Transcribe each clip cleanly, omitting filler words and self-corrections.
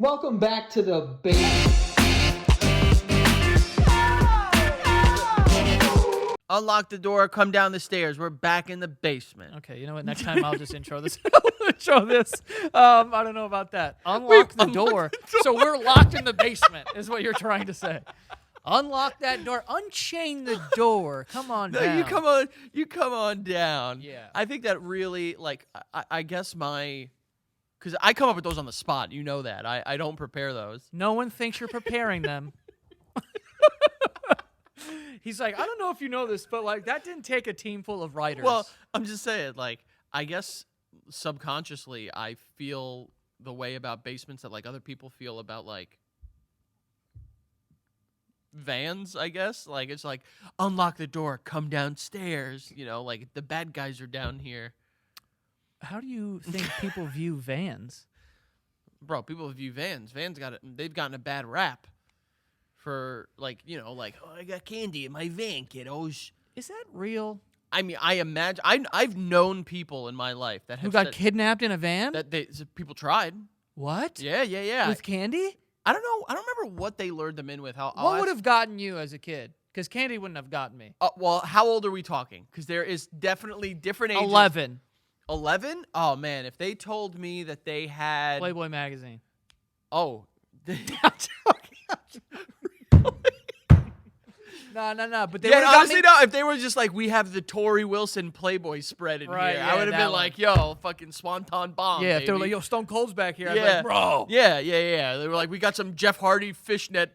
welcome back to the basement. Unlock the door, come down the stairs. We're back in the basement. Okay, you know what? Next time I'll just intro this. Intro this. I don't know about that. Unlock the door. So we're locked in the basement, is what you're trying to say. Unlock that door. Unchain the door. Come on No, down. you come on down. Yeah. I think that really, like, I guess because I come up with those on the spot. You know that. I don't prepare those. No one thinks you're preparing them. He's like, I don't know if you know this, but like that didn't take a team full of writers. Well, I'm just saying, like, I guess subconsciously I feel the way about basements that like other people feel about like vans, I guess. Like it's like unlock the door, come downstairs, you know, like the bad guys are down here. how do you think people view vans? Bro, people view vans. They've gotten a bad rap for like, you know, like, oh, I got candy in my van, kiddos. Is that real? I mean, I imagine I've known people in my life that Who have got said kidnapped in a van? that people tried. What? Yeah. With candy? I don't know. I don't remember what they lured them in with. What would have gotten you as a kid? Because candy wouldn't have gotten me. Well, how old are we talking? Because there is definitely different ages. 11. 11? Oh man, if they told me that they had Playboy magazine. oh, No. But they yeah, would've got honestly, me. no. If they were just like, we have the Tory Wilson Playboy spread in Right, here, yeah, I would have that been one. like, yo, fucking Swanton bomb. Yeah, if they were like, baby. yo, Stone Cold's back here. I'd be Yeah. like, bro. Yeah. They were like, we got some Jeff Hardy fishnet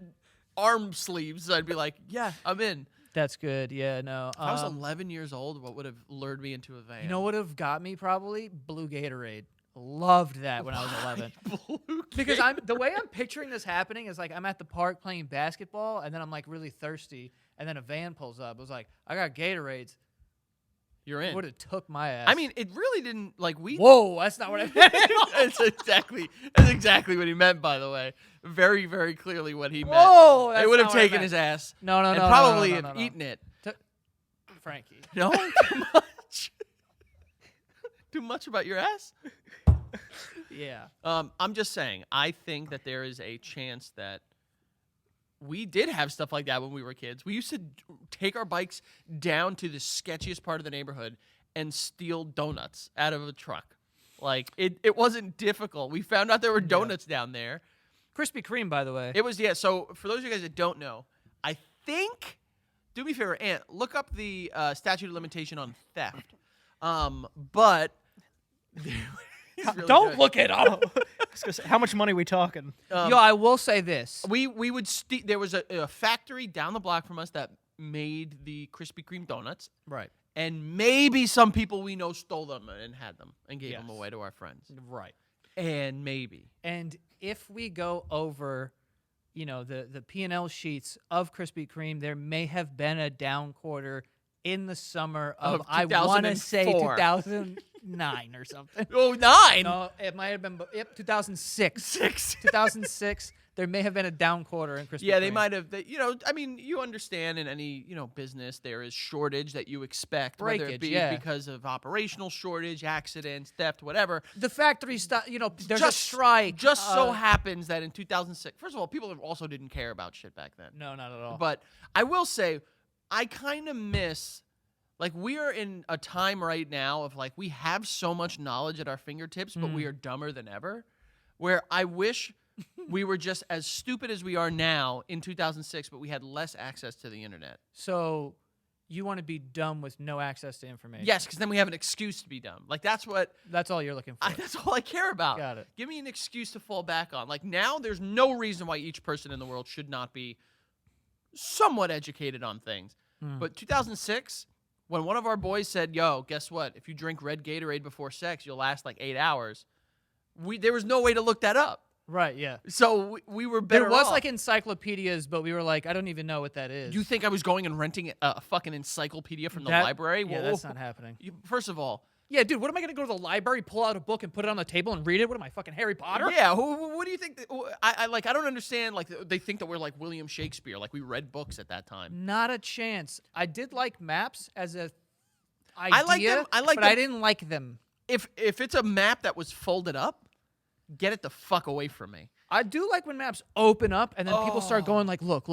arm sleeves. I'd be like, yeah, I'm in. That's good. Yeah, no. If I was 11 years old, what would have lured me into a van? You know what would have got me probably? Blue Gatorade. Loved that when I was 11. Because the way I'm picturing this happening is like I'm at the park playing basketball and then I'm like really thirsty and then a van pulls up. It was like, I got Gatorades. You're in. Would have took my ass. I mean, it really didn't like we. whoa, that's not what I meant. that's exactly what he meant. By the way, very, very clearly what he meant. Whoa, that's It would have not what I taken meant. his ass. No, and no, probably no, have no, no. eaten it. Frankie. No, too much. Too much about your ass. Yeah. I'm just saying. I think that there is a chance that we did have stuff like that when we were kids. We used to take our bikes down to the sketchiest part of the neighborhood and steal donuts out of a truck. Like it wasn't difficult. We found out there were donuts down there. Krispy Kreme, by the way. It was, yeah. So for those of you guys that don't know, I think, do me a favor, Ant, look up the statute of limitation on theft. But he's really Don't good. look it up. I was gonna say, how much money we talking? Yo, I will say this. We would there was a factory down the block from us that made the Krispy Kreme donuts, Right. and maybe some people we know stole them and had them and gave them Yes. away to our friends. Right. And maybe. And if we go over, you know, the P&L sheets of Krispy Kreme, there may have been a down quarter in the summer of I want to say 2004. 2009 or something. Oh, 9. No, it might have been 2006. 6. 2006. There may have been a down quarter in Krispy Yeah, Kreme. they might have. You know, I mean, you understand in any business there is shortage that you expect, whether it Breakage, be yeah. because of operational shortage, accidents, theft, whatever. The factory stuff, you know, there's a Just- strike. Just so happens that in 2006, first of all, people also didn't care about shit back then. No, not at all. But I will say, I kind of miss, like, we are in a time right now of, like, we have so much knowledge at our fingertips, but we are dumber than ever, where I wish we were just as stupid as we are now in 2006, but we had less access to the internet. So you want to be dumb with no access to information. Yes, because then we have an excuse to be dumb. Like, that's what, That's all you're looking for. that's all I care about. Got it. Give me an excuse to fall back on. Like, now there's no reason why each person in the world should not be somewhat educated on things. But 2006, when one of our boys said, yo, guess what? If you drink red Gatorade before sex, you'll last like 8 hours. There was no way to look that up. Right, yeah. So we were better There was off. like encyclopedias, but we were like, I don't even know what that is. You think I was going and renting a fucking encyclopedia from the library? Yeah, Whoa, that's whoa. not happening. First of all, Yeah, dude, what am I going to go to the library, pull out a book, and put it on the table and read it? What am I, fucking Harry Potter? yeah. What do you think? I don't understand. Like, they think that we're like William Shakespeare. Like, we read books at that time. Not a chance. I did like maps as a idea, I like them. but I didn't like them. If it's a map that was folded up, get it the fuck away from me. I do like when maps open up and then people start going like, look.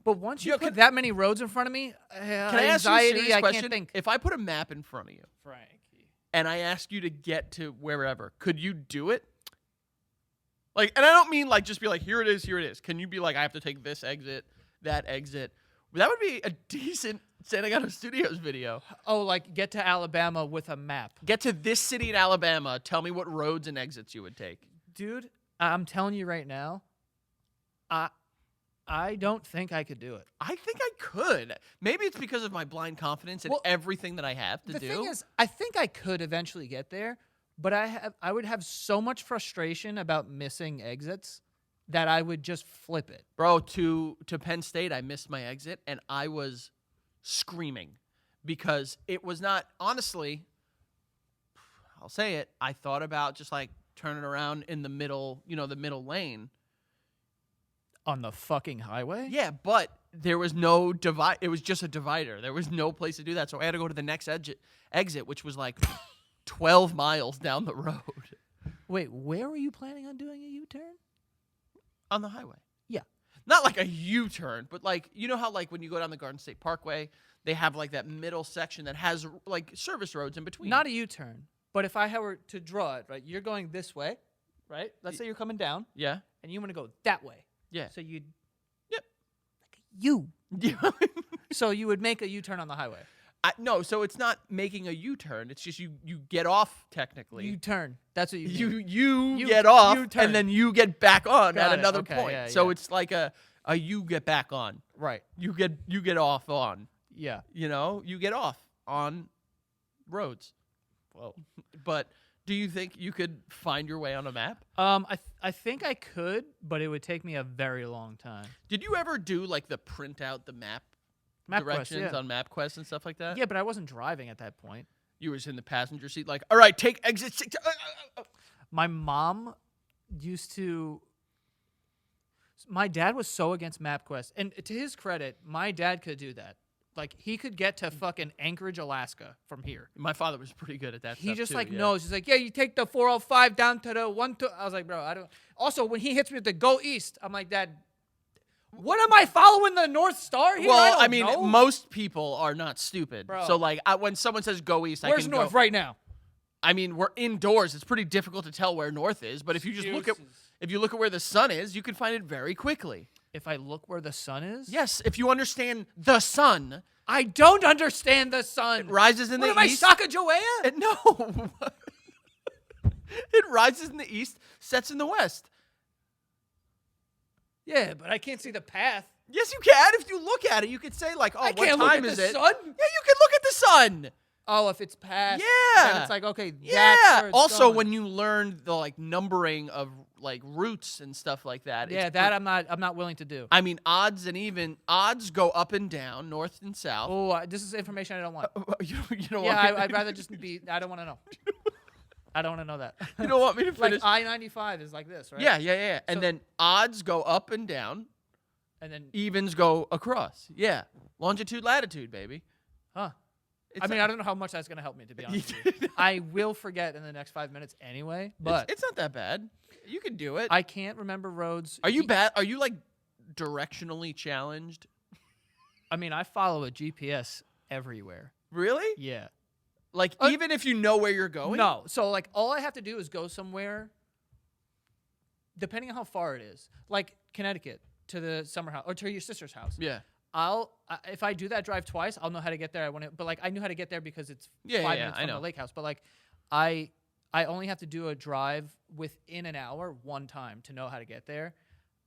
But once you Yo, put that many roads in front of me, Can I ask you a anxiety, serious I question? can't think. If I put a map in front of you Frankie. and I ask you to get to wherever, could you do it? Like, and I don't mean like just be like, here it is, here it is. Can you be like, I have to take this exit, that exit? That would be a decent Santa Gato Studios video. Oh, like get to Alabama with a map. Get to this city in Alabama. Tell me what roads and exits you would take. Dude, I'm telling you right now, I don't think I could do it. I think I could. Maybe it's because of my blind confidence in Well, everything that I have to The do. thing is, I think I could eventually get there, but I would have so much frustration about missing exits that I would just flip it. Bro, to Penn State, I missed my exit, and I was screaming because it was not, honestly, I'll say it, I thought about just like turning around in the middle, the middle lane. On the fucking highway? Yeah, but there was no divide. It was just a divider. There was no place to do that, so I had to go to the next exit, which was like 12 miles down the road Wait, where were you planning on doing a U-turn? on the highway. Yeah. Not like a U-turn, but like, you know how like when you go down the Garden State Parkway, they have like that middle section that has like service roads in between. Not a U-turn, but if I were to draw it, right, you're going this way, right? Let's say you're coming down, Yeah. and you want to go that way. Yeah. So you'd... Yep. Like a U. Yeah. So you would make a U-turn on the highway. No, so it's not making a U-turn. It's just you get off technically. U-turn. That's what you mean. You You- get off U-turn. and then you get back on Got at it. another Okay, point. yeah, so yeah. it's like a you get back on. Right. You get off on. Yeah. You get off on roads. Whoa. But do you think you could find your way on a map? I think I could, but it would take me a very long time. Did you ever do like the print out the map MapQuest, directions yeah. on MapQuest and stuff like that? Yeah, but I wasn't driving at that point. You were just in the passenger seat like, all right, take exit 6. My mom used to. My dad was so against MapQuest, and to his credit, my dad could do that. Like he could get to fucking Anchorage, Alaska from here. My father was pretty good at that He stuff just too, like yeah. knows. He's like, yeah, you take the 405 down to the 1. I was like, bro, I don't. Also, when he hits me with the go east, I'm like, Dad, what am I following the North Star here? Well, I I mean, know. most people are not stupid. Bro. So, like, when someone says go east, I Where's can North go. right now? I mean, we're indoors. It's pretty difficult to tell where north is. But if you just look at where the sun is, you can find it very quickly. If I look where the sun is, Yes, if you understand the sun, I don't understand the sun. it rises in What the am east. I, Sacagawea? No, it rises in the east, sets in the west. Yeah, but I can't see the path. Yes, you can. If you look at it, you could say like, "Oh, I what can't look time at is the it?" sun. Yeah, you can look at the sun. Oh, if it's past, Yeah. then it's like, okay, that's Yeah. where it's Also, going. when you learn the like numbering of like routes and stuff like that, yeah, it's that I'm not willing to do. I mean, odds go up and down, north and south. Oh, this is information I don't want. You don't Yeah, want me I'd rather just be. I don't want to know. I don't want to know that. you don't want me to Like finish. I-95 is like this, right? Yeah. And So- then odds go up and down, And then, evens go across. Yeah, longitude, latitude, baby. huh? It's I mean, not- I don't know how much that's gonna help me, to be honest with you. I will forget in the next 5 minutes anyway. But it's not that bad. You can do it. I can't remember roads. Are you bad? Are you like directionally challenged? I mean, I follow a GPS everywhere. Really? Yeah. Like even if you know where you're going? No. So like all I have to do is go somewhere, depending on how far it is. Like Connecticut to the summer house or to your sister's house. Yeah. If I do that drive twice, I'll know how to get there. But like I knew how to get there because it's Yeah, 5 yeah, minutes I from know. the lake house. But like I only have to do a drive within an hour one time to know how to get there.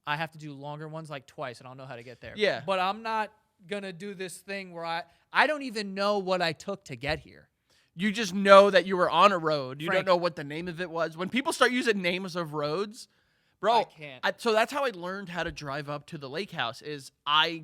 I have to do longer ones like twice and I'll know how to get there. Yeah. But I'm not gonna do this thing where I don't even know what I took to get here. You just know that you were on a road. You Frank. don't know what the name of it was. When people start using names of roads, bro, I can't. so that's how I learned how to drive up to the lake house. Is I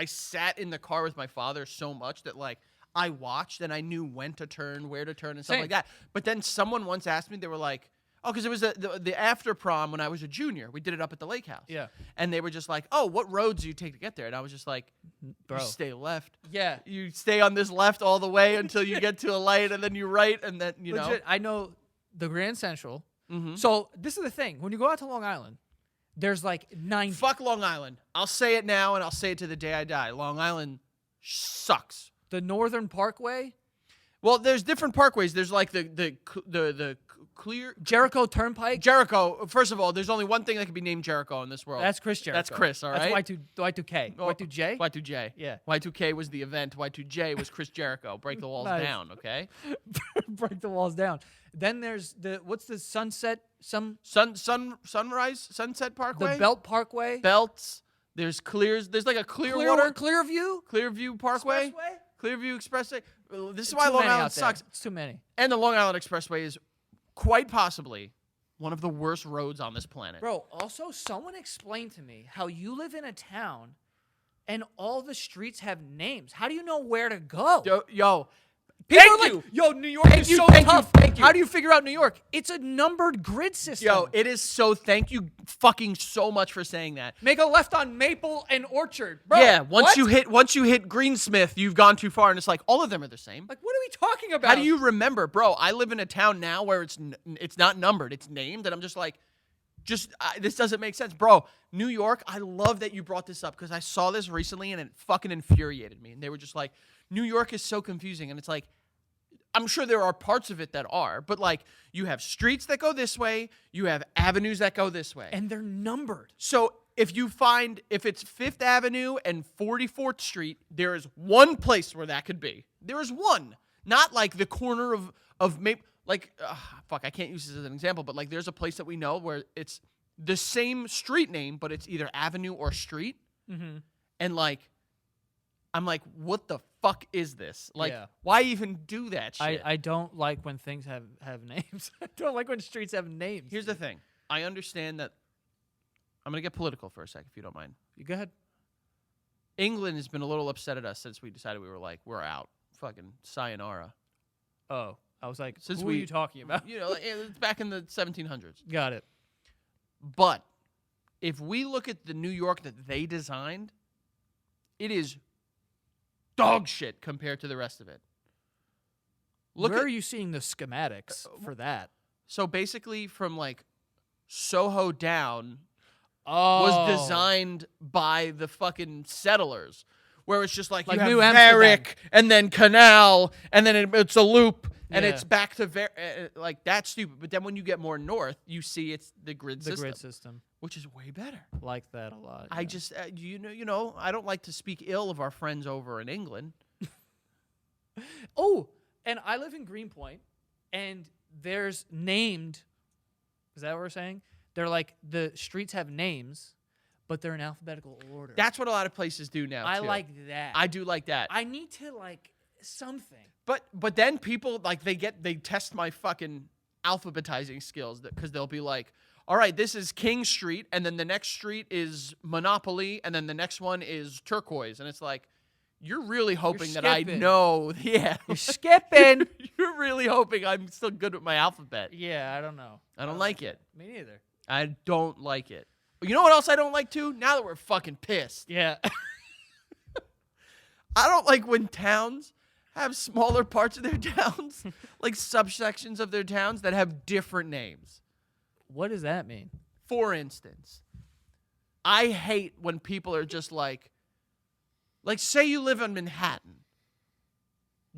sat in the car with my father so much that like I watched and I knew when to turn, where to turn, and stuff Same. like that. But then someone once asked me, they were like, "Oh, because it was the after prom when I was a junior. We did it up at the lake house." Yeah. And they were just like, "Oh, what roads do you take to get there?" And I was just like, Bro. "You stay left. Yeah. You stay on this left all the way until you get to a light, and then you right, and then you know." Legit, I know the Grand Central. Mhm. So this is the thing: when you go out to Long Island, there's like 90. Fuck Long Island. I'll say it now, and I'll say it to the day I die. Long Island sucks. The Northern Parkway, Well, there's different parkways. There's like the clear Jericho Turnpike. Jericho. First of all, there's only one thing that can be named Jericho in this world. That's Chris Jericho. That's Chris. All right. That's Y2K. Oh, Y2J. Y2J. Yeah. Y2K was the event. Y2J was Chris Jericho. Break the walls Nice. down. Okay. Break the walls down. Then there's what's the Sunset? Sunset Parkway. The Belt Parkway. Belts. There's Clears. There's like a Clearwater. Clearview. Clearview Parkway. Expressway? Clearview Expressway. This is why Too Long many Island out there. sucks. It's too many. And the Long Island Expressway is quite possibly one of the worst roads on this planet. Bro, also someone explained to me how you live in a town and all the streets have names. How do you know where to go? Yo, People thank are like, you. yo, New York Thank is you, so thank you, tough. thank you. How do you figure out New York? It's a numbered grid system. Yo, it is so. Thank you, fucking so much for saying that. Make a left on Maple and Orchard. Bro, Yeah, once what? you hit Greensmith, you've gone too far, and it's like all of them are the same. Like, what are we talking about? How do you remember, bro? I live in a town now where it's not numbered, it's named, and I'm just like, this doesn't make sense, bro. New York, I love that you brought this up because I saw this recently and it fucking infuriated me. And they were just like, New York is so confusing, and it's like, I'm sure there are parts of it that are, but like you have streets that go this way, you have avenues that go this way. And they're numbered. So if it's 5th Avenue and 44th Street, there is one place where that could be. There is one. Not like the corner of maybe like fuck, I can't use this as an example, but like there's a place that we know where it's the same street name, but it's either avenue or street. Mm-hmm. And like I'm like, what the fuck is this? Like, Yeah. why even do that shit? I don't like when things have names. I don't like when streets have names. Here's the thing. I understand that. I'm going to get political for a sec, if you don't mind. You go ahead. England has been a little upset at us since we decided we're out. Fucking sayonara. Oh, I was like, Since who we- are you talking about? You know, it's back in the 1700s. Got it. But if we look at the New York that they designed, it is dog shit compared to the rest of it. Where are you seeing the schematics for that? So basically from like Soho down Oh, was designed by the fucking settlers, where it's just like Like you have New Amsterdam. Varick and then Canal and then it's a loop and Yeah. it's back to like that's stupid. But then when you get more north, you see it's the grid the system, grid system. which is way better. Like that a lot. I yeah. just you know I don't like to speak ill of our friends over in England. Oh, and I live in Greenpoint, and there's named. Is that what we're saying? They're like the streets have names, but they're in alphabetical order. That's what a lot of places do now. I too. like that. I do like that. I need to like something. But then people like they test my fucking alphabetizing skills because they'll be like, all right, this is King Street, and then the next street is Monopoly, and then the next one is Turquoise, and it's like, you're really hoping that I skipping. know, yeah, You're skipping. you're really hoping I'm still good with my alphabet. Yeah, I don't know. I don't like it. Me neither. I don't like it. You know what else I don't like too? Now that we're fucking pissed, Yeah. I don't like when towns have smaller parts of their towns, like subsections of their towns that have different names. What does that mean? For instance, I hate when people are just like say you live in Manhattan.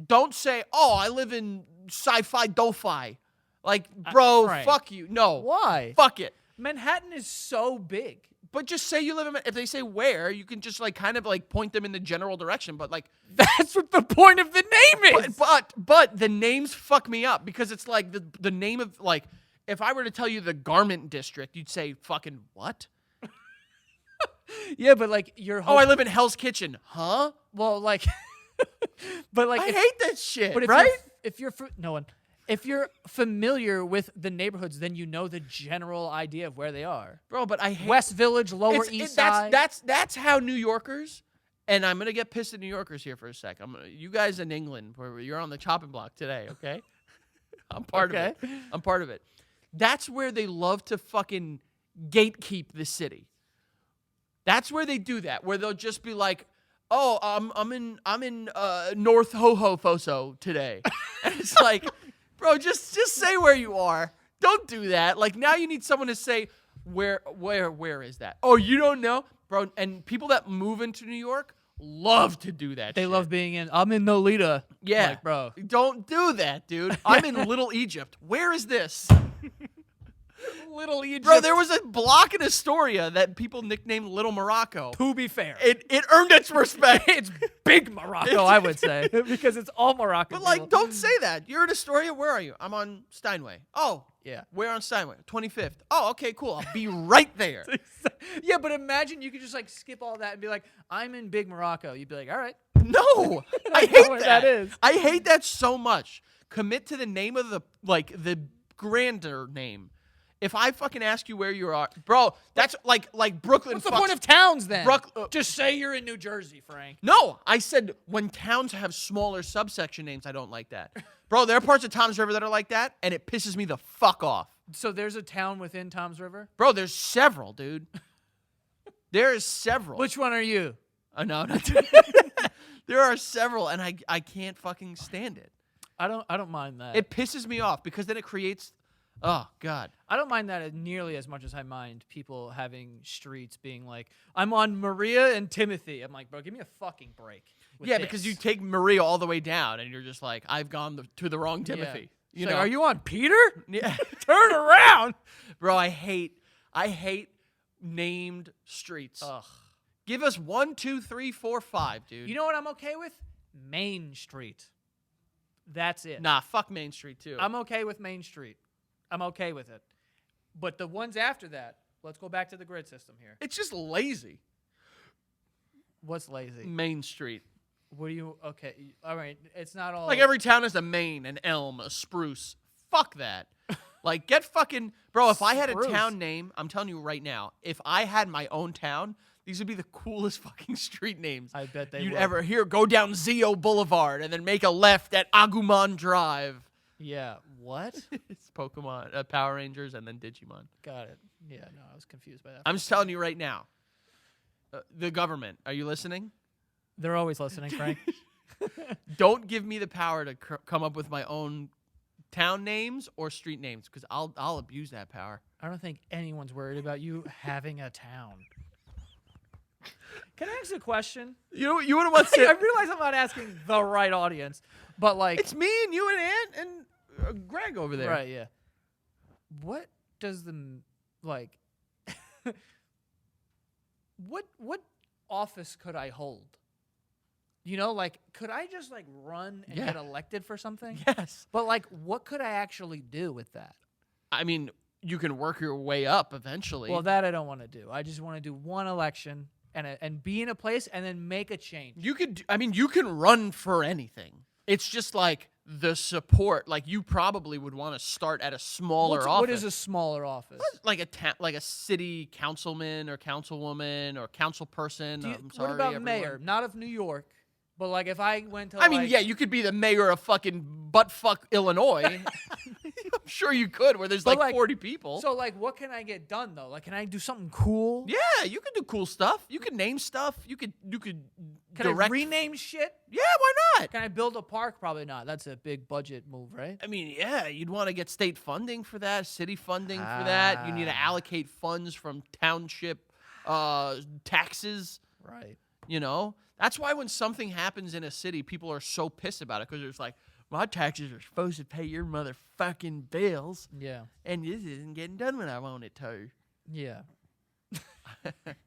Don't say, oh, I live in Sci-Fi Dofi. Like, bro, Frank. fuck you. No. Why? Fuck it. Manhattan is so big. But just say you live in, if they say where, you can just like kind of like point them in the general direction. But like, That's what the point of the name is. but the names fuck me up because it's like the name of like, if I were to tell you the garment district, you'd say fucking what? Yeah, but like your Oh, I live in Hell's Kitchen. Huh? well, like, but like I if, hate that shit, but if right? if you're familiar with the neighborhoods, then you know the general idea of where they are. Bro, but I hate West Village, Lower it's- East that's, Side. that's how New Yorkers, and I'm gonna get pissed at New Yorkers here for a sec. You guys in England, where you're on the chopping block today, okay? I'm part of it. I'm part of it. That's where they love to fucking gatekeep the city. That's where they do that, where they'll just be like, "Oh, I'm in North Ho-Ho-Foso today," and it's like, bro, just say where you are. Don't do that. Like now, you need someone to say, Where is that? Oh, you don't know, bro? And people that move into New York love to do that. They shit. love being in. I'm in Nolita. Yeah, Like, bro. Don't do that, dude. I'm in Little Egypt. Where is this? Little Egypt. Bro, there was a block in Astoria that people nicknamed Little Morocco. To be fair, It earned its respect. it's big Morocco, I would say, because it's all Moroccan. But, like, people. don't say that. You're in Astoria. Where are you? I'm on Steinway. Oh, Yeah. where on Steinway? 25th. Oh, okay, cool. I'll be right there. Yeah, but imagine you could just like skip all that and be like, I'm in Big Morocco. You'd be like, all right. No, I know hate where that. that is. I hate that so much. Commit to the name of the grander name. If I fucking ask you where you are, bro, that's like Brooklyn. What's the point of towns then? Brook- just say you're in New Jersey, Frank. No, I said when towns have smaller subsection names, I don't like that. Bro, there are parts of Tom's River that are like that, and it pisses me the fuck off. So there's a town within Tom's River? Bro, there's several, dude. There is several. Which one are you? No, not there are several, and I can't fucking stand it. I don't mind that. It pisses me off because then it creates. Oh God. I don't mind that nearly as much as I mind people having streets being like, I'm on Maria and Timothy. I'm like, bro, give me a fucking break. with Yeah, this. because you take Maria all the way down, and you're just like, I've gone to the wrong Yeah. Timothy. It's You like, know? are you on Peter? Yeah. Turn around. Bro, I hate named streets. Ugh. Give us 1, 2, 3, 4, 5, dude. You know what I'm okay with? Main Street. That's it. Nah, fuck Main Street too. I'm okay with Main Street. I'm okay with it. But the ones after that, let's go back to the grid system here. It's just lazy. What's lazy? Main Street. What do you? Okay, all right. It's not all Like every town has a main, an elm, a spruce. Fuck that. Like get fucking bro. If I had a Spruce. town name, I'm telling you right now, if I had my own town, these would be the coolest fucking street names I bet they you'd would. ever hear. Go down Zio Boulevard and then make a left at Agumon Drive. Yeah. What? It's Pokemon, Power Rangers, and then Digimon. Got it. Yeah. No, I was confused by that. I'm just telling you right now. The government, are you listening? They're always listening, Frank. Don't give me the power to come up with my own town names or street names because I'll abuse that power. I don't think anyone's worried about you having a town. Can I ask you a question? You would have once I said realize I'm not asking the right audience, but like, it's me and you and Ant and Greg over there. right? Yeah. What does the like? what office could I hold? You know, like, could I just like run and Yeah. get elected for something? Yes. But like, what could I actually do with that? I mean, you can work your way up eventually. Well, that I don't want to do. I just want to do one election and be in a place and then make a change. you could. I mean, you can run for anything. It's just like the support. Like you probably would want to start at a smaller office. What is a smaller office? Like like a city councilman or councilwoman or council person. I'm sorry, what about everyone. mayor? Not of New York, but like if I went to I mean, like, yeah, you could be the mayor of fucking buttfuck Illinois. I'm sure you could, where there's But, like like, 40 people. So like what can I get done though? Like can I do something cool? yeah, you could do cool stuff. You could name stuff. You could Can direct. I rename shit? Yeah, why not? Can I build a park? Probably not. That's a big budget move, right? I mean, yeah, you'd want to get state funding for that, city funding for that. You need to allocate funds from township taxes. Right. You know, that's why when something happens in a city, people are so pissed about it because it's like, my taxes are supposed to pay your motherfucking bills, Yeah. and this isn't getting done when I want it to. Yeah.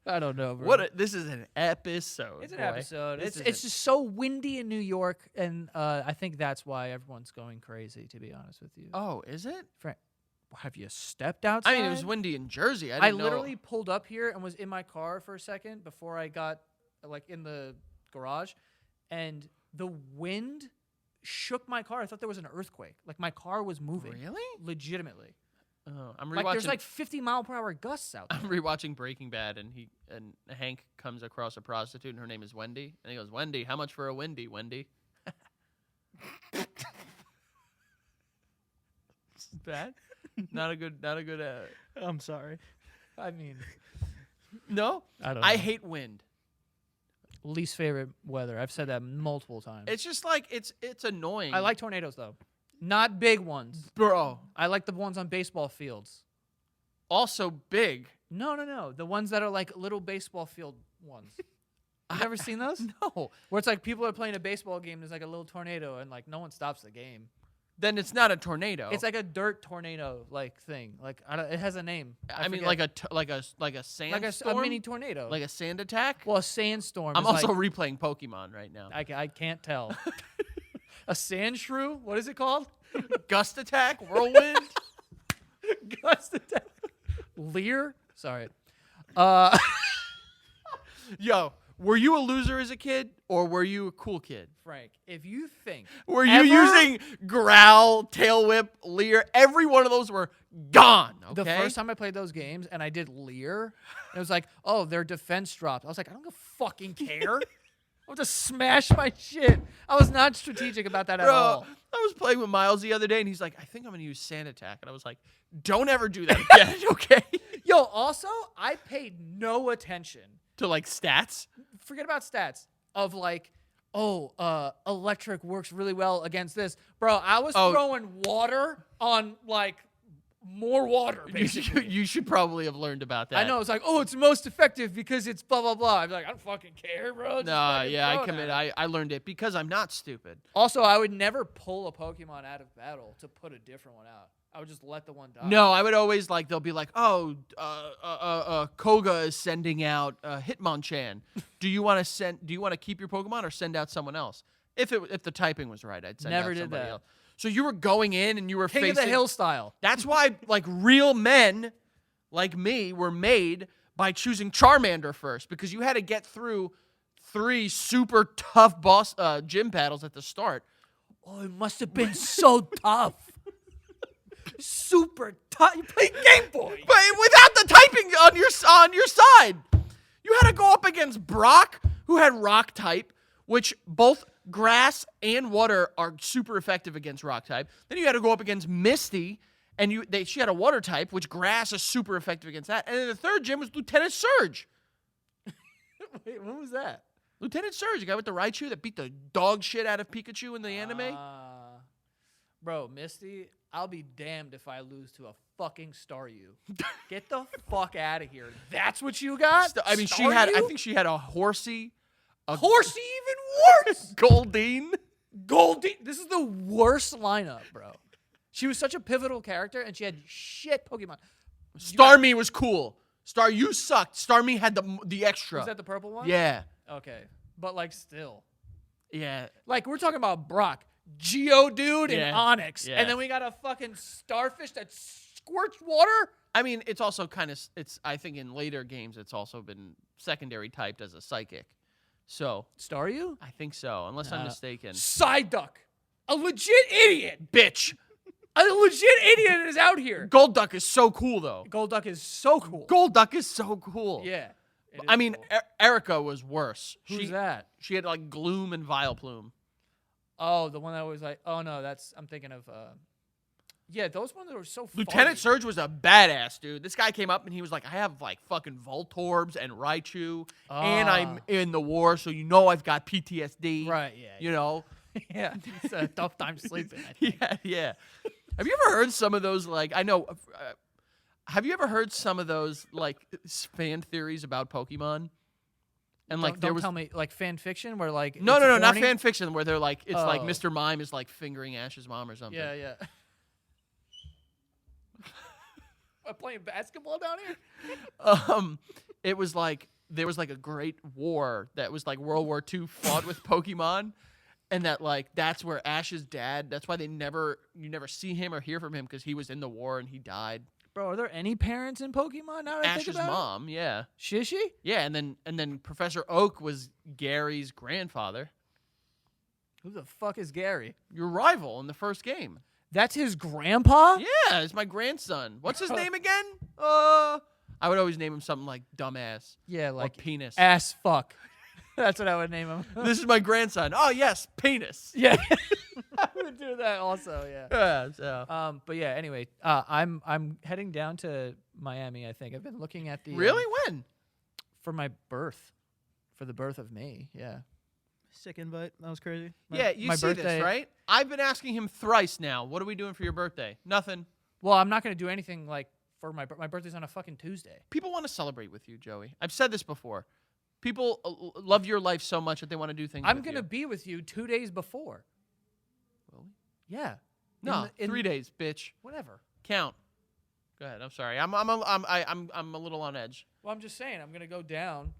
I don't know, bro. This is an episode. It's an boy. episode. This It's is just so windy in New York, and I think that's why everyone's going crazy. To be honest with you, Oh, is it? Frank, have you stepped outside? I mean, it was windy in Jersey. I I didn't literally know. pulled up here and was in my car for a second before I got like in the garage, and the wind shook my car. I thought there was an earthquake. Like my car was moving. Really? Legitimately. Oh, I'm Like there's rewatching. like 50-mile-per-hour gusts out there. I'm rewatching Breaking Bad, and Hank comes across a prostitute, and her name is Wendy, and he goes, "Wendy, how much for a Wendy, Wendy?" Bad? Not a good. I'm sorry. I mean, No, I don't. I know. hate wind. Least favorite weather. I've said that multiple times. It's just like it's annoying. I like tornadoes though, not big ones. bro. I like the ones on baseball fields. Also big. No. The ones that are like little baseball field ones. You never seen those? No. Where it's like people are playing a baseball game. There's like a little tornado, and like no one stops the game. Then it's not a tornado. It's like a dirt tornado like thing. Like it has a name. I mean, forget. like a sandstorm. like a mini tornado. Like a sand attack. well, a sandstorm. I'm is also like, replaying Pokemon right now. I can't tell. A sand shrew? What is it called? Gust attack, whirlwind. Gust attack. Leer? Sorry. Yo, were you a loser as a kid, or were you a cool kid? Frank, if you think Were you ever- using growl, tail whip, leer? Every one of those were gone. Okay. the first time I played those games and I did Leer, it was like, oh, their defense dropped. I was like, I don't fucking care. I'll just smash my shit. I was not strategic about that at Bro, all. I was playing with Miles the other day, and he's like, I think I'm going to use sand attack. And I was like, don't ever do that again, okay? Yo, also, I paid no attention. To like stats. Forget about stats of like, electric works really well against this. Bro, I was throwing water on like more water, basically. You should probably have learned about that. I know. It's like, oh, it's most effective because it's blah, blah, blah. I'm like, I don't fucking care, bro. Just Nah, fucking yeah, throw I it commit. at it. I learned it because I'm not stupid. Also, I would never pull a Pokemon out of battle to put a different one out. I would just let the one die. No, I would always like, they'll be like, oh, Koga is sending out Hitmonchan. Do you want to keep your Pokemon or send out someone else? If the typing was right, I'd send Never out did somebody that. else. So you were going in and you were King facing of the Hill style. That's why, like, real men like me were made by choosing Charmander first, because you had to get through 3 super tough boss gym battles at the start. Oh, it must have been so tough. Super tough. You played Game Boy. But without the typing on your side, you had to go up against Brock, who had Rock type, which both grass and water are super effective against Rock type. Then you had to go up against Misty, and she had a Water type, which grass is super effective against that. And then the third gym was Lieutenant Surge. Wait, what was that? Lieutenant Surge, the guy with the Raichu that beat the dog shit out of Pikachu in the anime. Bro, Misty, I'll be damned if I lose to a fucking Staryu. Get the fuck out of here. That's what you got? I Staryu? think she had a Horsey. A Horsey even worse. Goldeen. Goldie. This is the worst lineup, bro. She was such a pivotal character, and she had shit Pokemon. Starmie was cool. You sucked. Starmie had the extra. Was that the purple one? Yeah. Okay. But, like, still. Yeah. Like, we're talking about Brock, Geodude, and Yeah. Onyx. Yeah. And then we got a fucking starfish that squirts water? I mean, it's also I think in later games, it's also been secondary typed as a psychic. So. Staryu? I think so, unless I'm mistaken. Psyduck. A legit idiot. Bitch. A legit idiot is out here. Golduck is so cool, though. Golduck is so cool. Golduck is so cool. Yeah. it is I mean, cool. Erica was worse. Who's that? She had like Gloom and Vileplume. Oh, the one that was like, oh no, I'm thinking of, yeah, those ones that were so Lieutenant funny. Surge was a badass, dude. This guy came up and he was like, I have like fucking Voltorbs and Raichu, and I'm in the war, so you know I've got PTSD. Right, yeah. You know? Yeah, it's a tough time sleeping, I think. Yeah. Have you ever heard some of those, like, I know, have you ever heard some of those, like, fan theories about Pokemon? And, like, don't tell me, like, fan fiction where, like, No, it's not horny? fan fiction, where they're like, it's like Oh. Mr. Mime is, like, fingering Ash's mom or something. Yeah. I'm playing basketball down here? It was like, there was, like, a great war that was, like, World War II fought with Pokemon. And that, like, that's where Ash's dad, that's why you never see him or hear from him, because he was in the war and he died. Bro, are there any parents in Pokemon now that I think Ash's about it? mom, yeah. Shishi? Yeah, and then Professor Oak was Gary's grandfather. Who the fuck is Gary? Your rival in the first game. That's his grandpa? Yeah, it's my grandson. What's his name again? I would always name him something like dumbass. Yeah, Or like penis. ass fuck. That's what I would name him. This is my grandson. Oh yes, penis. Yeah. I would do that also, yeah. Yeah, so. But yeah, anyway, I'm heading down to Miami, I think. I've been looking at the Really? When? for my birth. For the birth of me, yeah. Sick invite. That was crazy. Yeah, you my see birthday- this, right? I've been asking him thrice now. What are we doing for your birthday? Nothing. Well, I'm not gonna do anything like for my birthday's on a fucking Tuesday. People want to celebrate with you, Joey. I've said this before. People love your life so much that they want to do things. I'm with gonna you. be with you 2 days before. Really? Yeah. No, 3 days, bitch. Whatever. Count. Go ahead. I'm sorry. I'm a little on edge. Well, I'm just saying I'm gonna go down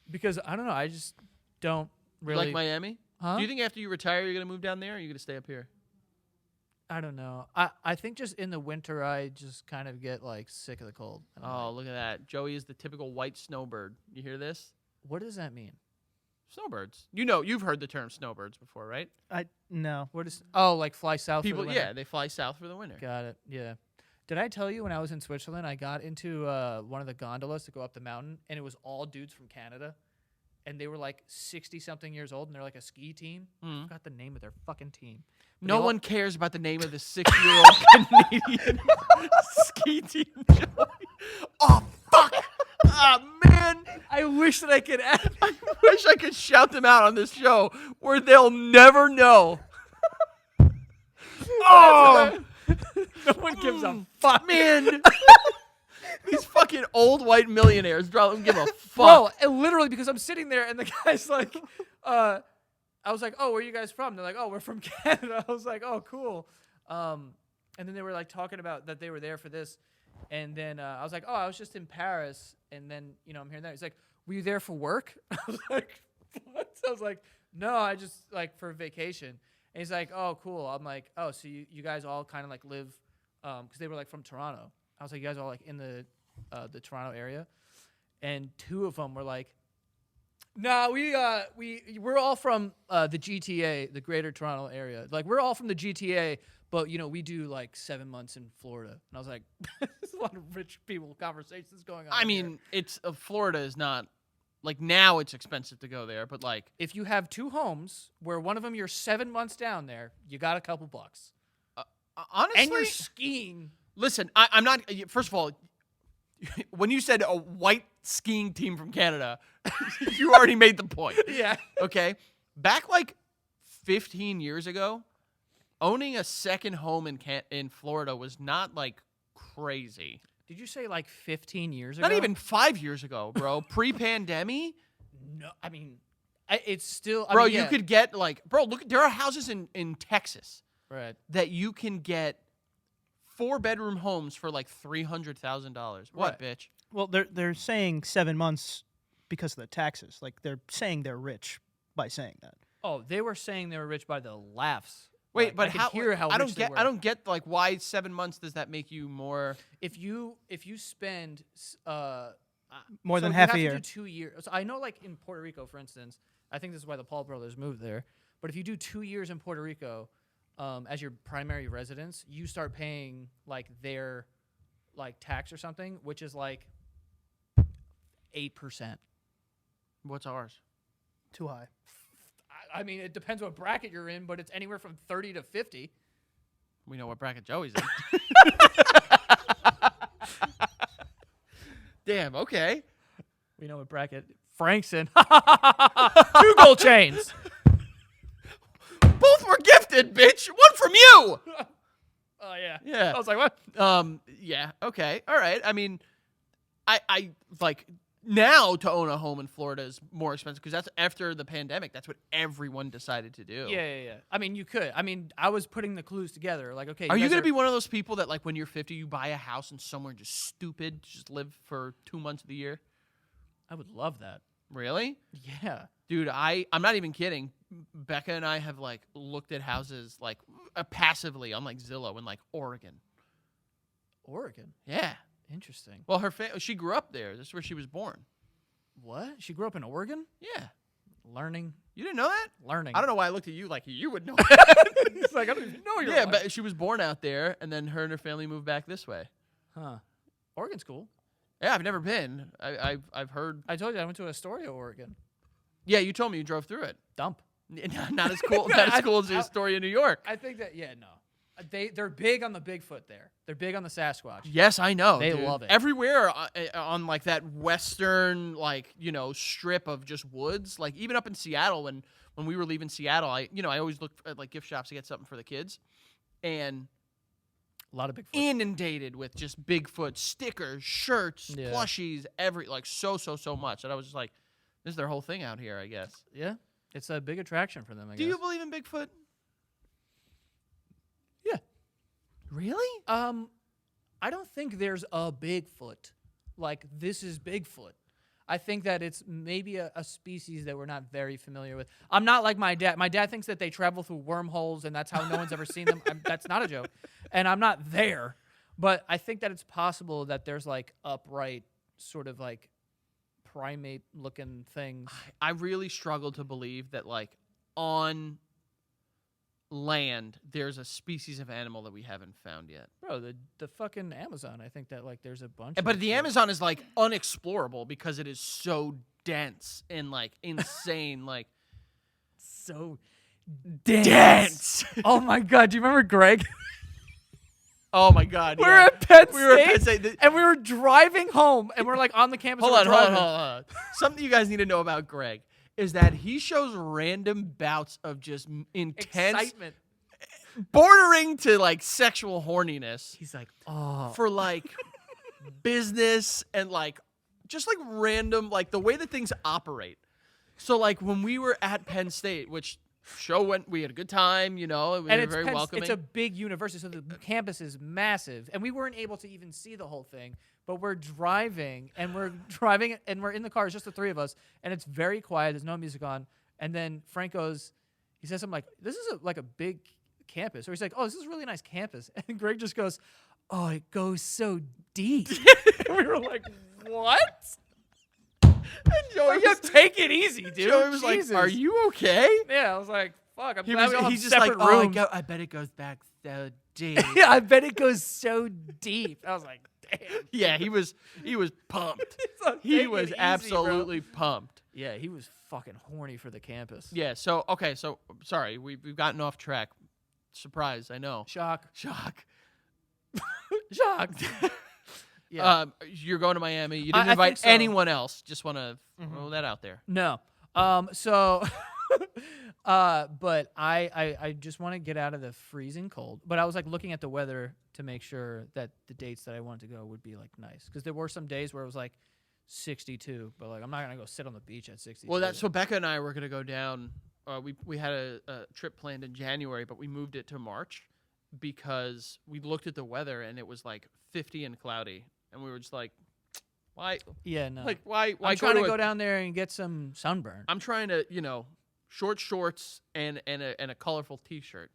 because I don't know. I just don't You really like Miami? Huh? Do you think after you retire you're gonna move down there, or are you gonna stay up here? I don't know. I think just in the winter I just kind of get like sick of the cold. And I'm Oh, like, look at that. Joey is the typical white snowbird. You hear this? what does that mean? Snowbirds. You know, you've heard the term snowbirds before, right? No. What is? Oh, like fly south. People, for the winter. yeah, they fly south for the winter. Got it. Yeah. Did I tell you when I was in Switzerland, I got into one of the gondolas to go up the mountain, and it was all dudes from Canada, and they were like 60-something years old, and they're like a ski team. I forgot the name of their fucking team. But No they all- one cares about the name of the 6-year-old Canadian ski team, Joey. Oh, fuck. Ah, man. I wish that I could add. I wish I could shout them out on this show where they'll never know. Oh, No one gives a fuck. man. These fucking old white millionaires don't give a fuck. Bro, and literally because I'm sitting there and the guy's like, I was like, oh, where are you guys from? They're like, oh, we're from Canada. I was like, oh, cool. And then they were like talking about that they were there for this. And then I was like, oh, I was just in Paris. And then, I'm hearing that. He's like, were you there for work? I was like, what? I was like, no, I just like for vacation. And he's like, oh, cool. I'm like, oh, so you guys all kind of like live, because they were like from Toronto. I was like, you guys all like in the Toronto area. And two of them were like, no, we're all from the GTA, the Greater Toronto Area. Like we're all from the GTA, but we do like 7 months in Florida. And I was like, there's a lot of rich people conversations going on. I mean, it's Florida is not like now it's expensive to go there, but like if you have two homes where one of them you're 7 months down there, you got a couple bucks, honestly, and you're skiing. listen, I'm not. First of all, when you said a white skiing team from Canada, you already made the point. Yeah. Okay, back like 15 years ago, owning a second home in Florida was not like crazy. Did you say like 15 years ago? Not even 5 years ago, bro. Pre-pandemic, No, I mean, it's still. I bro. mean, You yeah. could get like, bro. Look, there are houses in Texas Right. that you can get 4-bedroom homes for like $300,000. What, bitch? Well, they're saying 7 months because of the taxes. Like they're saying they're rich by saying that. Oh, they were saying they were rich by the laughs. Wait, Like, but I could how? hear how I don't rich they get. were. I don't get like why 7 months does that make you more? If you spend More so than you half have a to year. do 2 years. So I know, like in Puerto Rico, for instance, I think this is why the Paul brothers moved there. But if you do 2 years in Puerto Rico as your primary residence, you start paying like their like tax or something, which is like 8%. What's ours? Too high. I mean, it depends what bracket you're in, but it's anywhere from 30 to 50. We know what bracket Joey's in. Damn. Okay. We know what bracket Frank's in. 2 gold chains. Both were gifted, bitch. One from you. Oh yeah. Yeah. I was like, what? Yeah. Okay. All right. I mean, I like now to own a home in Florida is more expensive because that's after the pandemic. That's what everyone decided to do. Yeah. I mean, you could. I mean, I was putting the clues together. Like, okay, Are you guys gonna be one of those people that like when you're 50, you buy a house in somewhere just stupid, just live for 2 months of the year? I would love that. Really? Yeah. Dude, I'm not even kidding. Becca and I have like looked at houses like passively on like Zillow in like Oregon. Oregon. Yeah. Interesting. Well, she grew up there. That's where she was born. What? She grew up in Oregon? Yeah. Learning. You didn't know that? Learning. I don't know why I looked at you like you would know that. It's like, I don't even know you're Yeah, but she was born out there, and then her and her family moved back this way. Huh. Oregon's cool. Yeah, I've never been. I've heard. I told you I went to Astoria, Oregon. Yeah, you told me you drove through it. Dump. Not as cool. Not as cool as the Astoria, New York. I think that, no. They're big on the Bigfoot there. They're big on the Sasquatch. Yes, I know. They dude. love it. Everywhere on like that western strip of just woods. Like even up in Seattle when we were leaving Seattle, I always look at like gift shops to get something for the kids, and A lot of Bigfoot. inundated with just Bigfoot stickers, shirts, Yeah. plushies, so much. And I was just like, this is their whole thing out here, I guess. Yeah, it's a big attraction for them. I Do guess. you believe in Bigfoot? Yeah. Really? I don't think there's a Bigfoot. Like, this is Bigfoot. I think that it's maybe a species that we're not very familiar with. I'm not like my dad. My dad thinks that they travel through wormholes and that's how no one's ever seen them. That's not a joke. And I'm not there. But I think that it's possible that there's like upright, sort of like primate looking things. I really struggle to believe that, like, on land, there's a species of animal that we haven't found yet. Bro, the fucking Amazon, I think that like there's a bunch But of the shit. Amazon is, like, unexplorable because it is so dense and, like, insane. Like, so dense. Oh my god, do you remember Greg? Oh, my God. We yeah. were at Penn We were at Penn State, State. and we were driving home, and we're like on the campus. Hold and on, we're hold on, driving. hold on. Something you guys need to know about Greg is that he shows random bouts of just intense, Excitement. bordering to, like, sexual horniness He's like, oh, for, like, business and, like, just, like, random, like, the way that things operate. So, like, when we were at Penn State, which we had a good time, you know, we and were it's very welcoming. It's a big university, so the campus is massive, and we weren't able to even see the whole thing. But we're driving, and we're in the car. It's just the three of us, and it's very quiet. There's no music on. And then Frank goes, he says something like, "This is like a big campus," or he's like, "Oh, this is a really nice campus." And Greg just goes, "Oh, it goes so deep." And we were like, "What?" Joey, You take it easy, dude. Joey was Jesus. like, "Are you okay?" Yeah, I was like, "Fuck." I'm He glad was we all have he's just like, separate "Oh, rooms. I bet it goes back so deep." Yeah, I bet it goes so deep. I was like, damn. Yeah, he was pumped. So He take was it easy, absolutely bro. pumped. Yeah, he was fucking horny for the campus. Yeah. So okay. So sorry, we've gotten off track. Surprise! I know. Shock. Shock. Shock. Yeah. You're going to Miami. You I didn't think invite so. anyone else. Just want to throw that out there. No. So but I just want to get out of the freezing cold. But I was like looking at the weather to make sure that the dates that I wanted to go would be like nice. Because there were some days where it was like 62, but like I'm not gonna go sit on the beach at 62. Well, that's so Becca and I were gonna go down. We had a trip planned in January, but we moved it to March because we looked at the weather and it was like 50 and cloudy, and we were just like, why? Yeah, no. Like why? I'm trying to go down there and get some sunburn. I'm trying to, short shorts and a colorful T-shirt.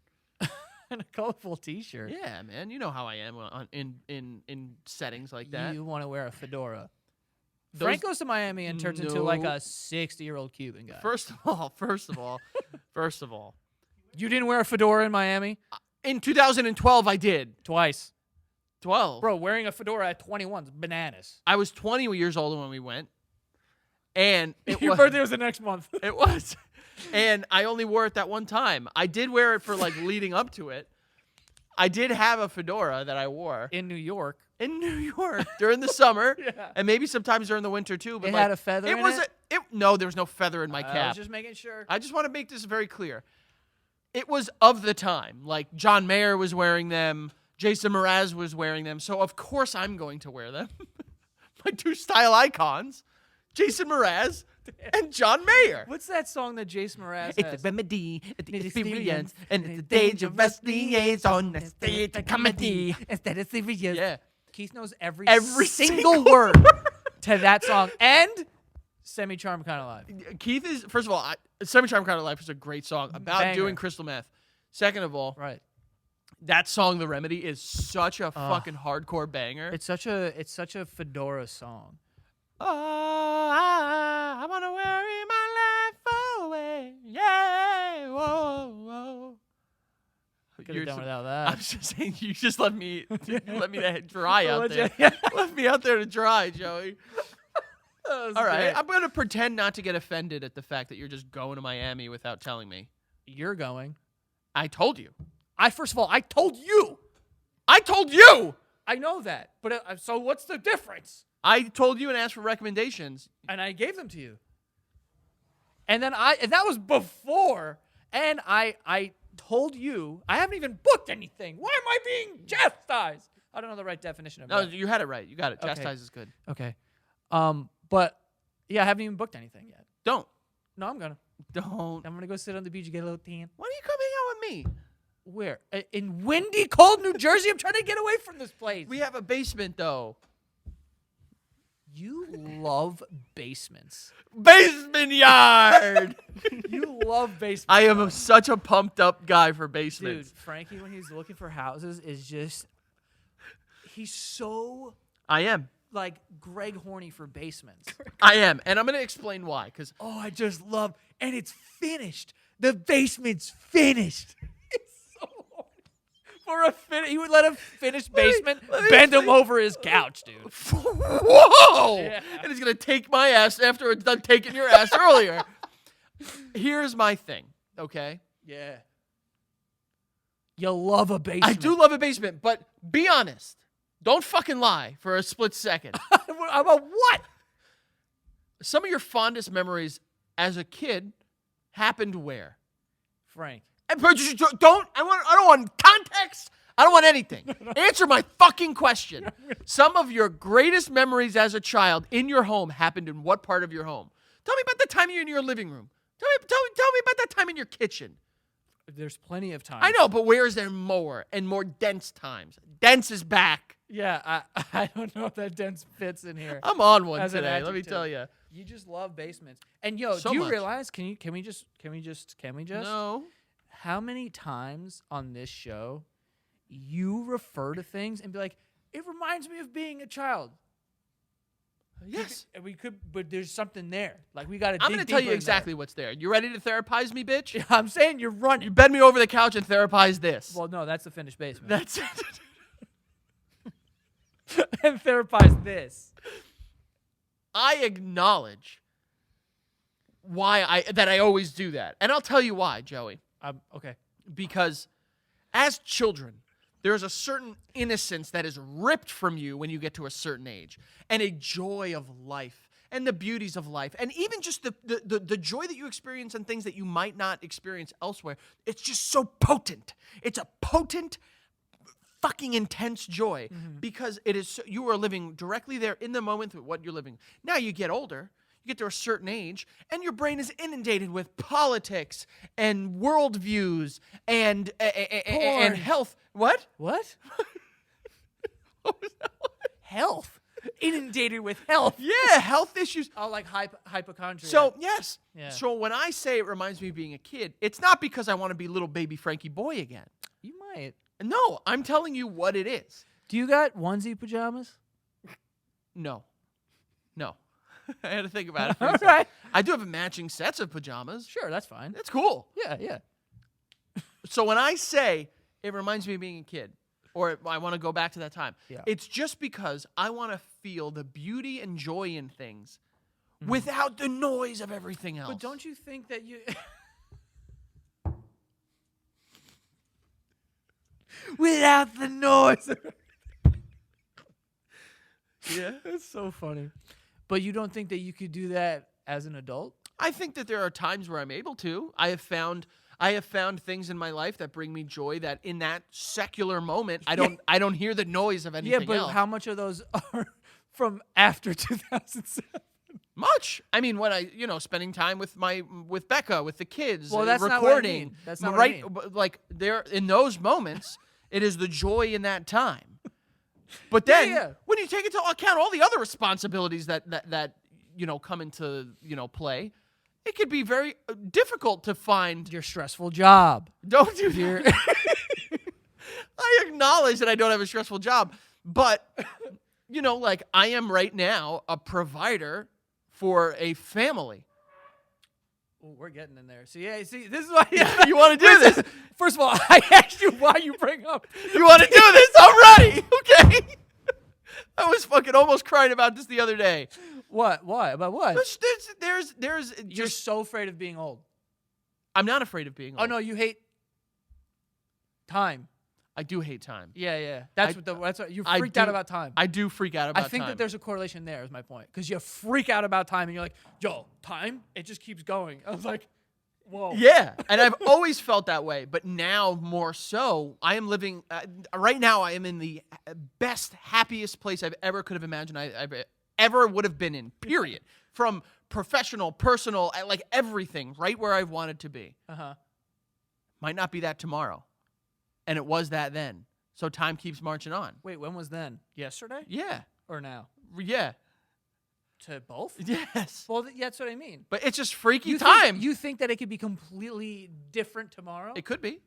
And a colorful T-shirt. Yeah, man, you know how I am in settings like that. You want to wear a fedora. Those- Frank goes to Miami and turns into like No. a 60-year-old Cuban guy. First of all, You didn't wear a fedora in Miami? in 2012 I did. Twice. 12. Bro, wearing a fedora at 21 is bananas. I was 20 years old when we went, and Your birthday was the next month. It was. And I only wore it that one time. I did wear it for like leading up to it. I did have a fedora that I wore In New York. in New York during the summer, Yeah. and maybe sometimes during the winter too. But It like, had a feather in was it? no, there was no feather in my I cap. was just making sure. I just want to make this very clear. It was of the time. Like John Mayer was wearing them, Jason Mraz was wearing them, so of course I'm going to wear them. My two style icons, Jason Mraz and John Mayer. What's that song that Jason Mraz It's has? a remedy, it's the Experience, experience, and it's the dangerous dangerous liaison, the state of comedy. Instead of serious. Yeah. Keith knows every Single single word to that song. And Semi Charm Kind of Live. Keith is, first of all, Semi Charm Kind of Life is a great song about Banger. doing crystal meth. Second of all, Right. that song, The Remedy, is such a fucking hardcore banger. It's such a fedora song. Oh, I want to worry my life away. Yeah, whoa, whoa. Could have done without that. I'm just saying, you just let me dry out Let there. you- Left me out there to dry, Joey. All All right, I'm gonna pretend not to get offended at the fact that you're just going to Miami without telling me. You're going. I told you. First of all, I told you. I told you. I know that. But so what's the difference? I told you and asked for recommendations. And I gave them to you. And then and that was before. And I told you I haven't even booked anything. Why am I being chastised? I don't know the right definition of No, that. you had it right. You got it. Okay. Chastise is good. Okay. But yeah, I haven't even booked anything yet. Don't. No, I'm gonna. Don't. I'm gonna go sit on the beach and get a little tan. Why don't you come hang out with me? Where? In windy, cold New Jersey? I'm trying to get away from this place. We have a basement, though. You love basements. Basement yard! You love basements. I am such a pumped up guy for basements. Dude, Frankie, when he's looking for houses, is just. He's so, I am. like, Greg Horny for basements. I am. And I'm going to explain why. Because Oh, I just love. And it's finished. The basement's finished. It's so horny. For a he would let a finished basement bend him over his couch, dude. whoa! Yeah. And he's going to take my ass after it's done taking your ass earlier. Here's my thing, okay? Yeah. You love a basement. I do love a basement, but be honest. Don't fucking lie for a split second. About what? Some of your fondest memories as a kid happened where? Frank. Don't. I don't want context. I don't want anything. Answer my fucking question. Some of your greatest memories as a child in your home happened in what part of your home? Tell me about the time you're in your living room. Tell me about that time in your kitchen. There's plenty of time. I know, but where is there more and more dense times? Dense is back. Yeah, I don't know if that dense fits in here. I'm on one As an today. Let me adjective. tell you. You just love basements. And yo, So do you much. realize? Can we just? No. How many times on this show you refer to things and be like, it reminds me of being a child. Yes. We could, but there's something there. Like we got to. I'm going to tell you exactly what's there. You ready to therapize me, bitch? I'm saying you're running. You bend me over the couch and therapize this. Well, no, that's the finished basement. That's it. And therapize this. I acknowledge that I always do that. And I'll tell you why, Joey. Okay. Because as children, there's a certain innocence that is ripped from you when you get to a certain age, and a joy of life and the beauties of life, and even just the joy that you experience and things that you might not experience elsewhere. It's just so potent. It's a potent, fucking intense joy because it is you are living directly there in the moment with what you're living. Now you get older. You get to a certain age, and your brain is inundated with politics and worldviews and health. What? What? What was that one? Health. Inundated with health. Yeah, health issues. Oh, like hypochondria. So yes. Yeah. So when I say it reminds me of being a kid, it's not because I want to be little baby Frankie boy again. you might. No, I'm telling you what it is. Do you got onesie pajamas? No. I had to think about it. For a All second. right. I do have matching sets of pajamas. Sure, that's fine. That's cool. Yeah. So when I say it reminds me of being a kid, or I want to go back to that time, Yeah. it's just because I want to feel the beauty and joy in things without the noise of everything else. But don't you think that you without the noise? Yeah. That's so funny. But you don't think that you could do that as an adult? I think that there are times where I'm able to. I have found things in my life that bring me joy that in that secular moment I don't hear the noise of anything Yeah, but else. how much of those are from after 2007? Much. I mean, when spending time with Becca, with the kids, Well, that's not what I recording. mean. That's not what I right. mean. But, like there in those moments, it is the joy in that time. But then Yeah. when you take into account all the other responsibilities that come into play. play, it could be very difficult to find. Your stressful job. Don't do Your that. I acknowledge that I don't have a stressful job, but like I am right now a provider for a family. Ooh, we're getting in there. So this is why You want to do this? First of all, I asked you why you bring up. You want to do this? I'm ready. Okay. I was fucking almost crying about this the other day. What? Why? About what? There's You're just. so afraid of being old. I'm not afraid of being old. Oh no, you hate time. I do hate time. Yeah. That's what you freaked out about time. I do freak out about I think time. that there's a correlation there. Is my point because you freak out about time and you're like, "Yo, time, it just keeps going." I was like, Whoa. Yeah, and I've always felt that way, but now more so. I am living right now. I am in the best, happiest place I've ever could have imagined. I've ever would have been in. Period. From professional, personal, like everything, right where I've wanted to be. Might not be that tomorrow, and it was that then. So time keeps marching on. Wait, when was then? Yesterday Yeah, or now? yeah, To both? yes. Well, that's what I mean. But it's just freaky You time. Think, you think that it could be completely different tomorrow? It could be.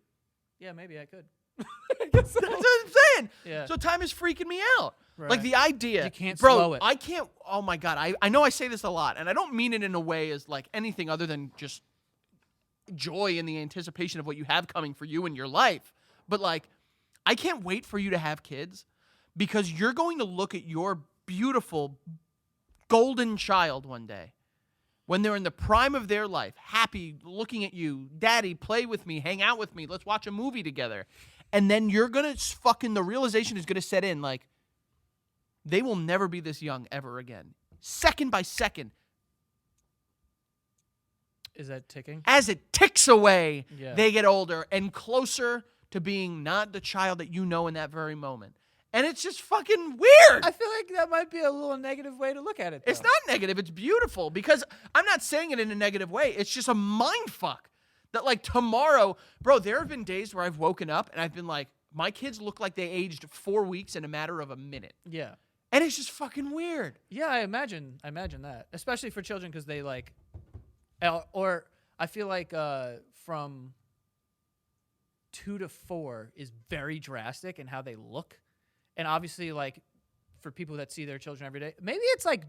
Yeah, maybe I could. I guess so. That's what I'm saying. Yeah. So time is freaking me out. Right. Like the idea. You can't bro, slow it. I can't. Oh my God. I know I say this a lot, and I don't mean it in a way as like anything other than just joy in the anticipation of what you have coming for you in your life. But like, I can't wait for you to have kids because you're going to look at your beautiful golden child one day when they're in the prime of their life, happy, looking at you, daddy, play with me, hang out with me, let's watch a movie together. And then you're going to the realization is going to set in like, they will never be this young ever again. Second by second, Is that ticking? as it ticks away, Yeah. they get older and closer to being not the child that you know in that very moment. And it's just fucking weird. I feel like that might be a little negative way to look at it. It's though. not negative. It's beautiful because I'm not saying it in a negative way. It's just a mind fuck that like tomorrow, bro, there have been days where I've woken up and I've been like, my kids look like they aged 4 weeks in a matter of a minute. Yeah. And it's just fucking weird. Yeah, I imagine that, especially for children because they like, or I feel like from 2 to 4 is very drastic in how they look, and obviously like for people that see their children every day, maybe it's like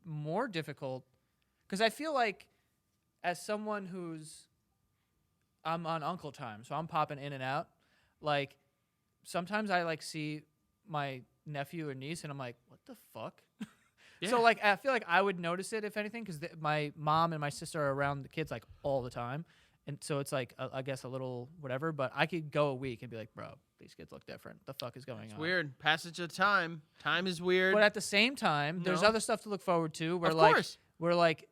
more difficult because I feel like as someone I'm on uncle time, so I'm popping in and out. Like sometimes I like see my nephew or niece and I'm like, what the fuck? Yeah. So like I feel like I would notice it if anything because my mom and my sister are around the kids like all the time, and so it's like I guess a little whatever. But I could go a week and be like, bro, these kids look different. The fuck is going on? Weird. Passage of time. Time is weird. But at the same time, there's No. other stuff to look forward to. Where Of like course. where like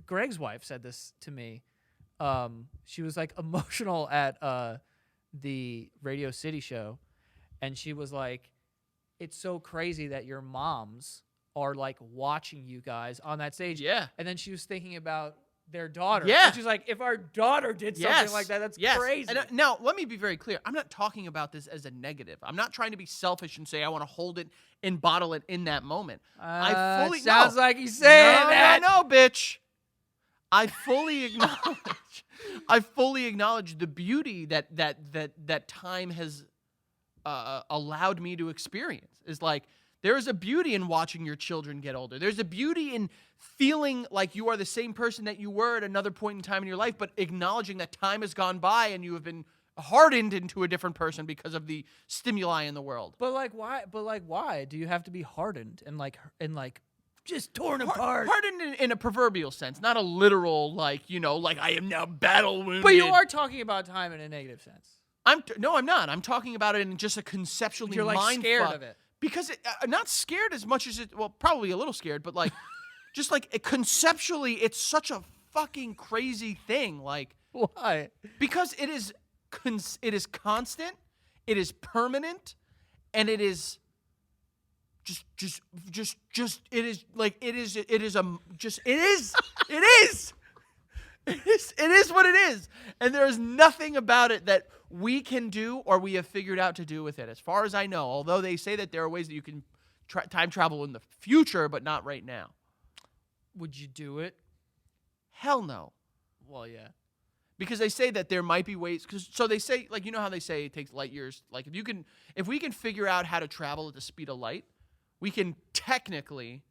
Greg's wife said this to me. She was like emotional at the Radio City show, and she was like, it's so crazy that your moms are like watching you guys on that stage. Yeah. And then she was thinking about their daughter. Yeah. And she's like, if our daughter did something like that, that's crazy. And now, let me be very clear. I'm not talking about this as a negative. I'm not trying to be selfish and say I want to hold it and bottle it in that moment. I fully sounds no. like he's saying no, that. No, bitch. I fully acknowledge. I fully acknowledge the beauty that time has allowed me to experience. Is like there is a beauty in watching your children get older. There's a beauty in feeling like you are the same person that you were at another point in time in your life, but acknowledging that time has gone by and you have been hardened into a different person because of the stimuli in the world. But like why? Why do you have to be hardened and like just torn apart? Hardened in a proverbial sense, not a literal like I am now battle wounded. But you are talking about time in a negative sense. No, I'm not. I'm talking about it in just a conceptually You're like mind scared fuck. of it. Because not scared as much as it. Well, probably a little scared, but like, just like conceptually, it's such a fucking crazy thing. Like, Why? because it is constant, it is permanent, and it is just it is like it is it is what it is, and there is nothing about it that we can do or we have figured out to do with it, as far as I know. Although they say that there are ways that you can time travel in the future, but not right now. Would you do it? Hell no. Well, yeah. Because they say that there might be ways. So they say, like, you know how they say it takes light years. Like if we can figure out how to travel at the speed of light, we can technically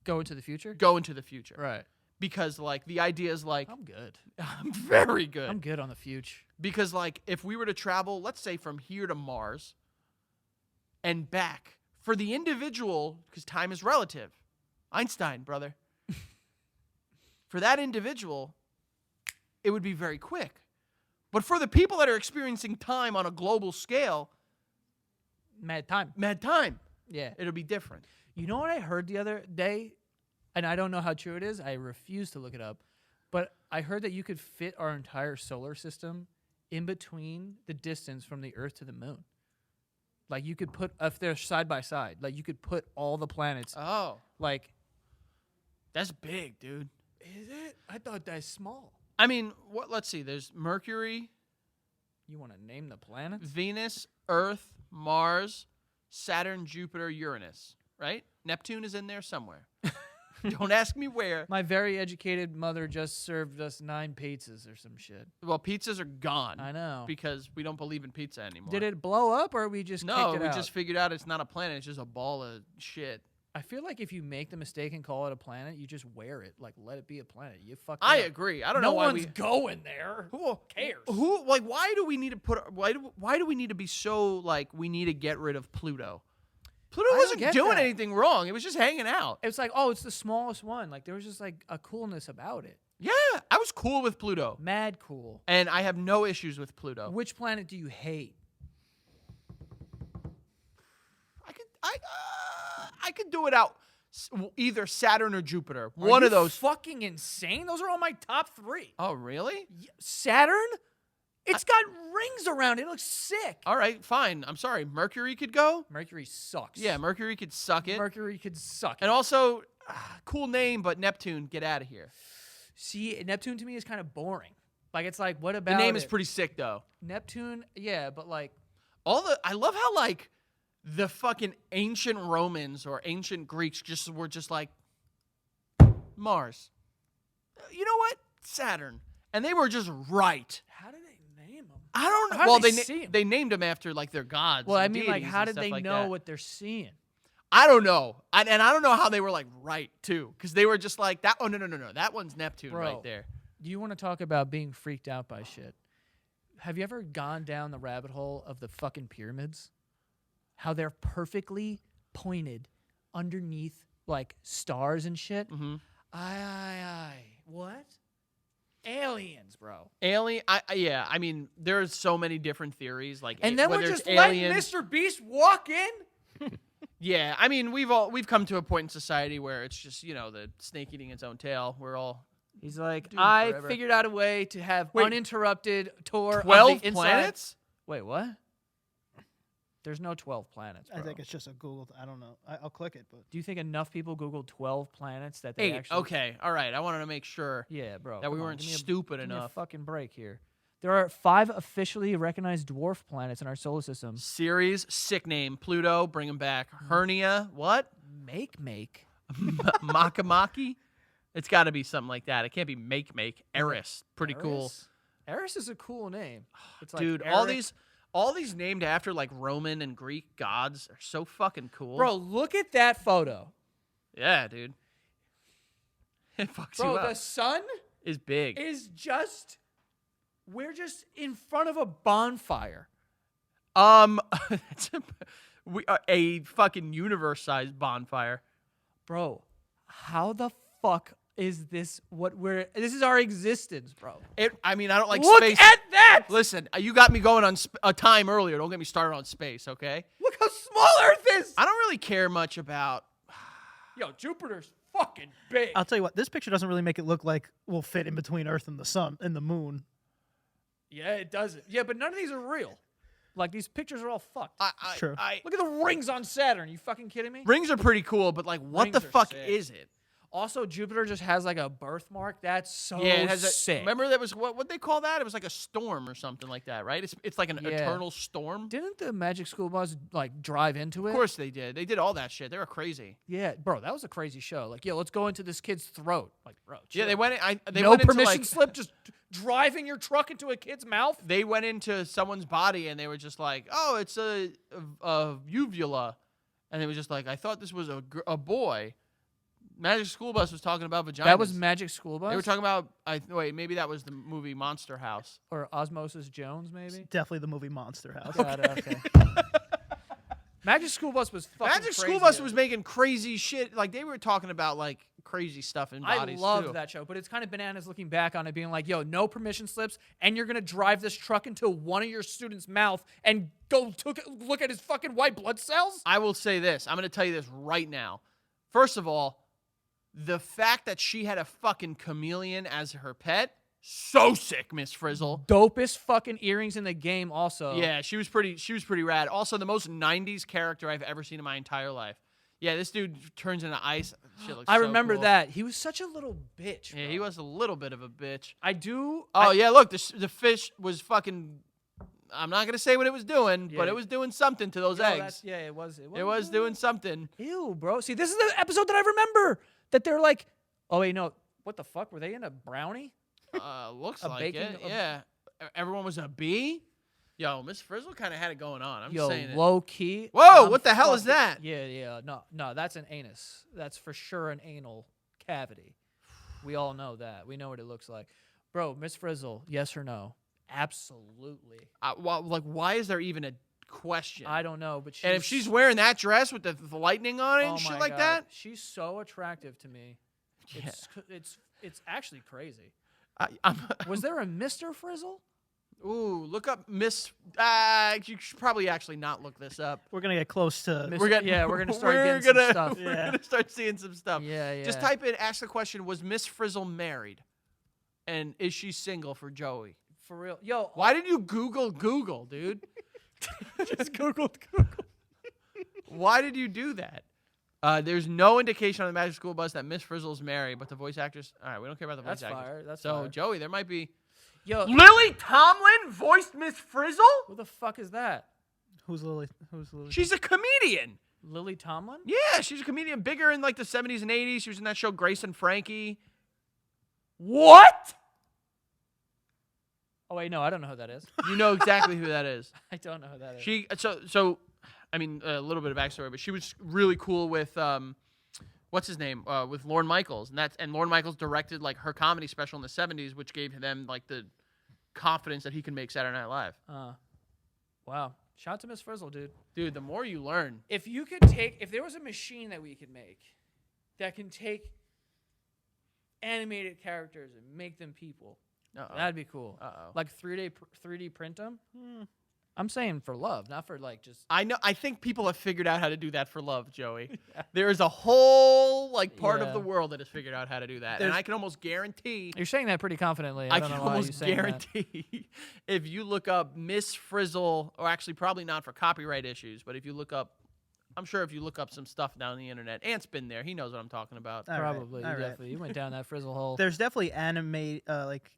Go into the future? go into the future. Right. Because like the idea is like I'm good. I'm very good. I'm good on the future. Because like if we were to travel, let's say from here to Mars and back, for the individual, because time is relative. Einstein, brother. For that individual, it would be very quick. But for the people that are experiencing time on a global scale, Mad time. Yeah. it'll be different. You know what I heard the other day? And I don't know how true it is. I refuse to look it up. But I heard that you could fit our entire solar system in between the distance from the Earth to the moon. Like you could put, if they're side by side, like you could put all the planets. Oh, Like, that's big, dude. is it? I thought that's small. I mean, let's see. There's Mercury, You want to name the planets? Venus, Earth, Mars, Saturn, Jupiter, Uranus, right? Neptune is in there somewhere. Don't ask me where. My very educated mother just served us 9 pizzas or some shit. Well, pizzas are gone. I know. Because we don't believe in pizza anymore. Did it blow up or we just No, kicked it we out? just figured out it's not a planet. It's just a ball of shit. I feel like if you make the mistake and call it a planet, you just wear it. Like, let it be a planet. You fucked I up. agree. I don't No know why one's going there. Who cares? Who like? Why do we need to put? Why do we need to be so like? We need to get rid of Pluto. Pluto don't wasn't get doing that. anything wrong. It was just hanging out. It's like, oh, it's the smallest one. Like, there was just like a coolness about it. Yeah, I was cool with Pluto, Mad cool. and I have no issues with Pluto. Which planet do you hate? I could do it out. Either Saturn or Jupiter. Are One you of those. fucking insane? Those are all my top 3. Oh, really? Saturn? It's got rings around it. It looks sick. All right, fine. I'm sorry. Mercury could go. Mercury sucks. Yeah, Mercury could suck it. Mercury could suck it. And also, cool name, but Neptune, get out of here. See, Neptune to me is kind of boring. Like, it's like, what The about name is it? pretty sick, though. Neptune, yeah, but like, I love how like the fucking ancient Romans or ancient Greeks were just like Mars. You know what? Saturn. And they were just right. how did they name them? I don't know. How Well, did they see 'em? they named them after like their gods. Well, I and mean, like, deities how and did stuff they like know that. what they're seeing? I don't know. And I don't know how they were like right too, because they were just like that. Oh no, that one's Neptune Bro. right there. Do you want to talk about being freaked out by shit? Have you ever gone down the rabbit hole of the fucking pyramids? How they're perfectly pointed underneath like stars and shit? Mm-hmm. Aye. What? Aliens, bro. Alien. Yeah. I mean, there's so many different theories. Like, And then we're whether just it's letting aliens. Mr. Beast walk in? Yeah, I mean, we've come to a point in society where it's just the snake eating its own tail. We're all He's like, Dude, I forever. figured out a way to have Wait, uninterrupted tour 12 of the inside. planets. Wait, what? There's no 12 planets, bro. I think it's just a Google. I don't know. I'll click it, but Do you think enough people Googled 12 planets that they 8. actually... Okay, all right. I wanted to make sure Yeah, bro. that we come on, weren't give me a- stupid give me a enough. fucking break here. There are 5 officially recognized dwarf planets in our solar system. Ceres, sick name. Pluto, bring him back. Hernia, what? Make. Makamaki? It's got to be something like that. It can't be make. Eris, pretty cool. Eris is a cool name. It's like Dude, Eric. all these named after like Roman and Greek gods are so fucking cool. Bro, look at that photo. Yeah, dude. It fucks Bro, you up. the sun Is big. is just... We're just in front of a bonfire. It's we are a fucking universe-sized bonfire. Bro, how the fuck is this this is our existence, bro. I mean, I don't like Look space. at that! Listen, you got me going on a time earlier. Don't get me started on space, okay? Look how small Earth is! I don't really care much about. Yo, Jupiter's fucking big. I'll tell you what. This picture doesn't really make it look like we'll fit in between Earth and the sun and the moon. Yeah, it doesn't. Yeah, but none of these are real. Like, these pictures are all fucked. True. Look at the rings on Saturn. You fucking kidding me? Rings are pretty cool, but like, what Rings the are fuck sick. is it? Also, Jupiter just has like a birthmark. That's so Yeah, it has sick. remember that was what they call that? It was like a storm or something like that, right? It's like an Yeah. eternal storm. Didn't the Magic School Bus like drive into it? Of course they did. They did all that shit. They were crazy. Yeah, bro, that was a crazy show. Like, yo, let's go into this kid's throat. Like, bro, Yeah, chill. they went. They no went into, permission like, slip, just driving your truck into a kid's mouth. They went into someone's body and they were just like, "Oh, it's a uvula," and they were just like, "I thought this was a boy." Magic School Bus was talking about vaginas. That was Magic School Bus. They were talking about. Wait, maybe that was the movie Monster House. or Osmosis Jones, maybe. Definitely the movie Monster House. Got it, okay. Magic School Bus was fucking Magic crazy. School Bus was making crazy shit. Like they were talking about like crazy stuff in I bodies loved too. that show, but it's kind of bananas looking back on it, being like, yo, no permission slips, and you're gonna drive this truck into one of your students' mouth and go look at his fucking white blood cells? I will say this. I'm going to tell you this right now. First of all, The fact that she had a fucking chameleon as her pet, so sick, Miss Frizzle. Dopest fucking earrings in the game. Also, Yeah, she was pretty rad. Also, the most '90s character I've ever seen in my entire life. Yeah, this dude turns into ice. Shit looks I so remember cool. that. He was such a little bitch. Yeah, bro. he was a little bit of a bitch. I do. Oh yeah, look, the fish was fucking. I'm not gonna say what it was doing, but Yeah. it was doing something to those eggs. Yeah, it was. It was doing something. Ew, bro. See, this is the episode that I remember that they're like, oh wait, no, what the fuck? Were they in a brownie? Looks A like baking- it. Yeah, everyone was a bee. Yo, Miss Frizzle kind of had it going on. I'm Yo, just saying it. low key. Whoa, I'm what the hell is fucking- that? Yeah. No, that's an anus. That's for sure an anal cavity. We all know that. We know what it looks like. Bro, Miss Frizzle, yes or no? Absolutely. Why is there even a question? I don't know, but she's, And if she's wearing that dress with the lightning on it oh and shit my like God, that, she's so attractive to me. Yeah. It's actually crazy. I'm, Was there a Mr. Frizzle? ooh, look up Miss. You should probably actually not look this up. We're gonna get close to. Miss- We're gonna, yeah, we're gonna start getting gonna, some stuff. We're Yeah. gonna start seeing some stuff. Yeah. Just type in, ask the question: was Miss Frizzle married, and is she single for Joey? for real. Yo, Why did you Google, dude? just Googled Google. Why did you do that? There's no indication on the Magic School Bus that Miss Frizzle is married, but the voice actress. All right, we don't care about the voice That's actress. fire. That's So fire. Joey, there might be. Yo, Lily Tomlin voiced Miss Frizzle. who the fuck is that? Who's Lily? Who's Lily? She's a comedian. Lily Tomlin? Yeah, she's a comedian, bigger in like the 70s and 80s. She was in that show Grace and Frankie. What? Oh wait, no, I don't know who that is. You know exactly who that is. I don't know who that is. She so I mean a little bit of backstory, but she was really cool with what's his name with Lorne Michaels, and Lorne Michaels directed like her comedy special in the 70s, which gave them like the confidence that he can make Saturday Night Live. Wow. Shout out to Miss Frizzle, dude. Dude, the more you learn. If there was a machine that we could make that can take animated characters and make them people, that'd be cool. Like 3D print them. I'm saying for love, not for like just. I know. I think people have figured out how to do that for love, Joey. There is a whole like part of Yeah. the world that has figured out how to do that, and I can almost guarantee. You're saying that pretty confidently. I don't can know why almost you're saying that. guarantee if you look up Miss Frizzle, or actually probably not for copyright issues, but if you look up, I'm sure if you look up some stuff down the internet, Ant's been there. He knows what I'm talking about. All right, Probably. all You right. definitely. You went down that Frizzle hole. There's definitely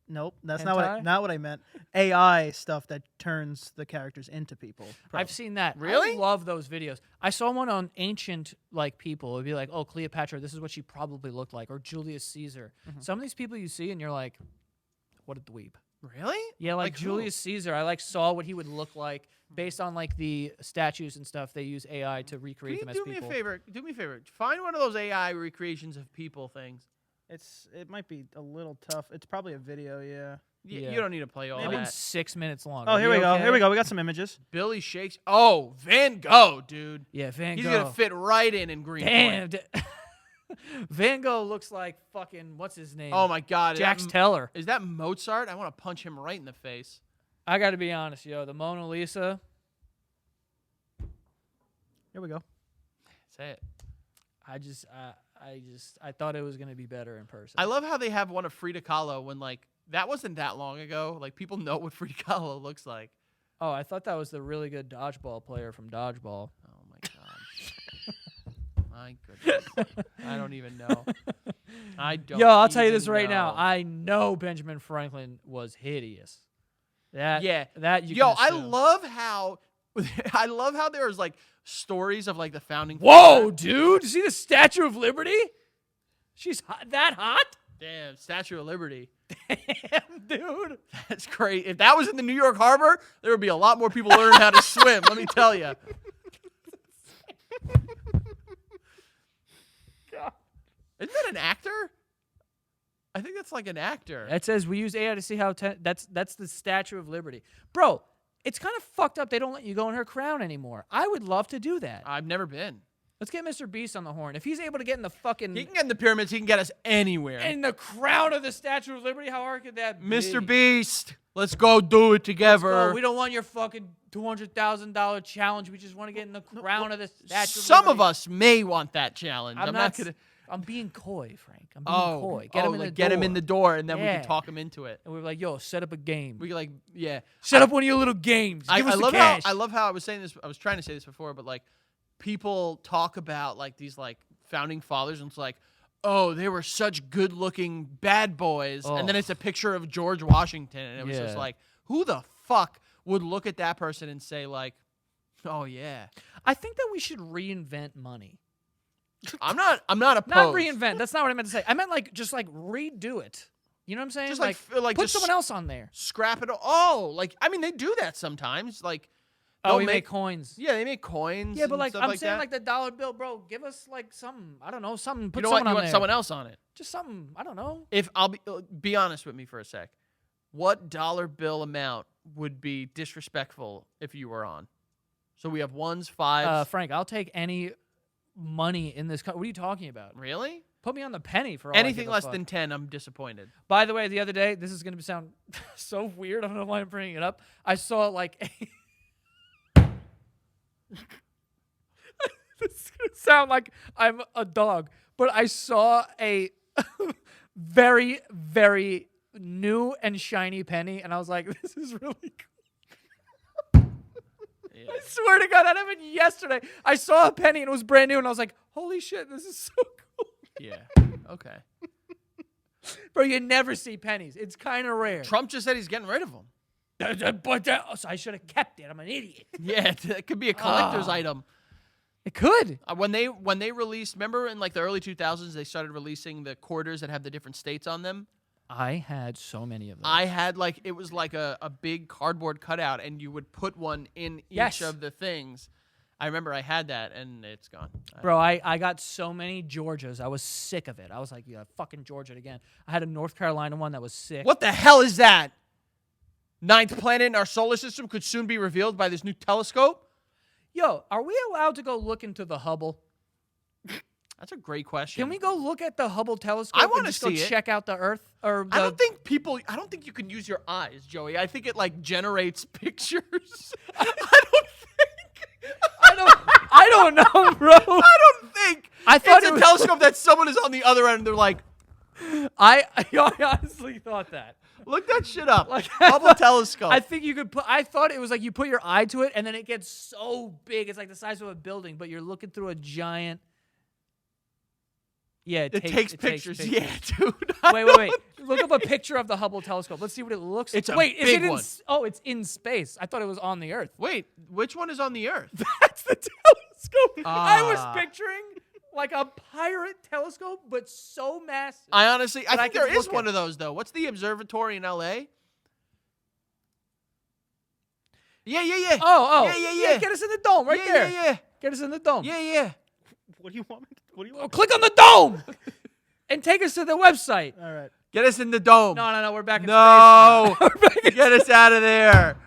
nope, that's Hentai? not what I meant. AI stuff that turns the characters into people. I've seen that. Really? I love those videos. I saw one on ancient like people. It'd be like, oh, Cleopatra, this is what she probably looked like, or Julius Caesar. Some of these people you see and you're like, what a dweeb. Really? Yeah, like Like who? Julius Caesar. I like saw what he would look like based on like the statues and stuff. They use AI to Can recreate you them as do me people. a favor? Do me a favor. Find one of those AI recreations of people things. It might be a little tough. It's probably a video, yeah. Yeah. You don't need to play all That one's that. 6 minutes long. Oh, Are here you we go. okay? Here we go. We got some images. Billy Shakes. Oh, Van Gogh, dude. Yeah, Van He's Gogh. gonna fit right in Greenpoint. Damn. Van Gogh looks like fucking what's his name? Oh my God. Jax Teller. Is that Mozart? I want to punch him right in the face. I got to be honest, yo. The Mona Lisa. Here we go. Say it. I thought it was gonna be better in person. I love how they have one of Frida Kahlo when like that wasn't that long ago. Like people know what Frida Kahlo looks like. Oh, I thought that was the really good dodgeball player from Dodgeball. Oh my God. My goodness. I don't even know. I don't. Yo, I'll tell you this even right now. know. I know Benjamin Franklin was hideous. That you Yo, can I assume. love how I love how there was like stories of like the founding. Whoa, dude! You see the Statue of Liberty? She's that hot? Damn, Statue of Liberty. Damn, dude. That's great. If that was in the New York Harbor, there would be a lot more people learning how to swim. Let me tell you. Isn't that an actor? I think that's like an actor. That says we use AI to see how that's the Statue of Liberty, bro. It's kind of fucked up. They don't let you go in her crown anymore. I would love to do that. I've never been. Let's get Mr. Beast on the horn. If he's able to get in the fucking He can get in the pyramids. He can get us anywhere. in the crown of the Statue of Liberty, how hard could that be? Mr. Beast, let's go do it together. Bro, we don't want your fucking $200,000 challenge. We just want to get in the crown of the Statue of Some Liberty. of us may want that challenge. I'm I'm not not s- gonna. I'm being coy, Frank. I'm being coy. Get him in the door. Get him in the door, and then we Yeah. can talk him into it. And we're like, yo, set up a game. We like, yeah. Set up one of your little games. Give us the love cash. how I love how I was saying this. I was trying to say this before, but like, people talk about like these like founding fathers, and it's like, oh, they were such good-looking bad boys, and then Oh. it's a picture of George Washington, and it was just Yeah. like, who the fuck would look at that person and say like, oh yeah, I think that we should reinvent money. I'm not opposed. Not reinvent. That's not what I meant to say. I meant like just like redo it. You know what I'm saying? Just like put just someone else on there. scrap it all. Oh, like I mean, they do that sometimes. Like, Oh, they'll we make coins. Yeah, they make coins. Yeah, but and like stuff I'm like saying, that. like the dollar bill, bro. Give us like something. I don't know, something. Put you know what? someone You on want there. someone else on it. Just something. I don't know. If I'll be honest with me for a sec, what dollar bill amount would be disrespectful if you were on? So we have ones, fives. Frank, I'll take any money in this. What are you talking about? Really? Put me on the penny for all I Anything give a less fuck. than 10, I'm disappointed. By the way, the other day, this is going to sound so weird. I don't know why I'm bringing it up. I saw like a this is going to sound like I'm a dog, but I saw a very, very new and shiny penny, and I was like, this is really cool. Yeah. I swear to God, that happened yesterday. I saw a penny, and it was brand new, and I was like, holy shit, this is so cool. Yeah. Okay. Bro, you never see pennies. It's kind of rare. Trump just said he's getting rid of them. But so I should have kept it. I'm an idiot. Yeah, it could be a collector's item. It could. When they released, remember in like the early 2000s, they started releasing the quarters that have the different states on them. I had so many of them. I had like, it was like a big cardboard cutout, and you would put one in Yes. each of the things. I remember I had that, and it's gone. Bro, I got so many Georgias. I was sick of it. I was like, yeah, fucking Georgia again. I had a North Carolina one that was sick. What the hell is that? Ninth planet in our solar system could soon be revealed by this new telescope? Yo, are we allowed to go look into the Hubble? That's a great question. Can we go look at the Hubble telescope I and wanna just go see it. check out the Earth? Or I don't think you can use your eyes, Joey. I think it like generates pictures. I don't know, bro. I don't think. I thought it's it a was- telescope that someone is on the other end and they're like, I honestly thought that. look that shit up. Like, Hubble telescope. I think you could put. I thought it was like you put your eye to it, and then it gets so big, it's like the size of a building, but you're looking through a giant. Yeah, it takes pictures. Yeah, dude. Wait. Look up a picture of the Hubble telescope. Let's see what it looks like. It's a Wait, is big it in? one. Oh, it's in space. I thought it was on the Earth. Wait, which one is on the Earth? That's the telescope. I was Ah. picturing like a pirate telescope, but so massive. I honestly, I But I think could there is look one at of those though. What's the observatory in LA? Yeah. Yeah. Get us in the dome right there. Yeah. Get us in the dome. Yeah. What do you want? What do you Oh, want? click on the dome and take us to the website. All right. Get us in the dome. No. We're back in No. space. now. We're back in Get us out of there.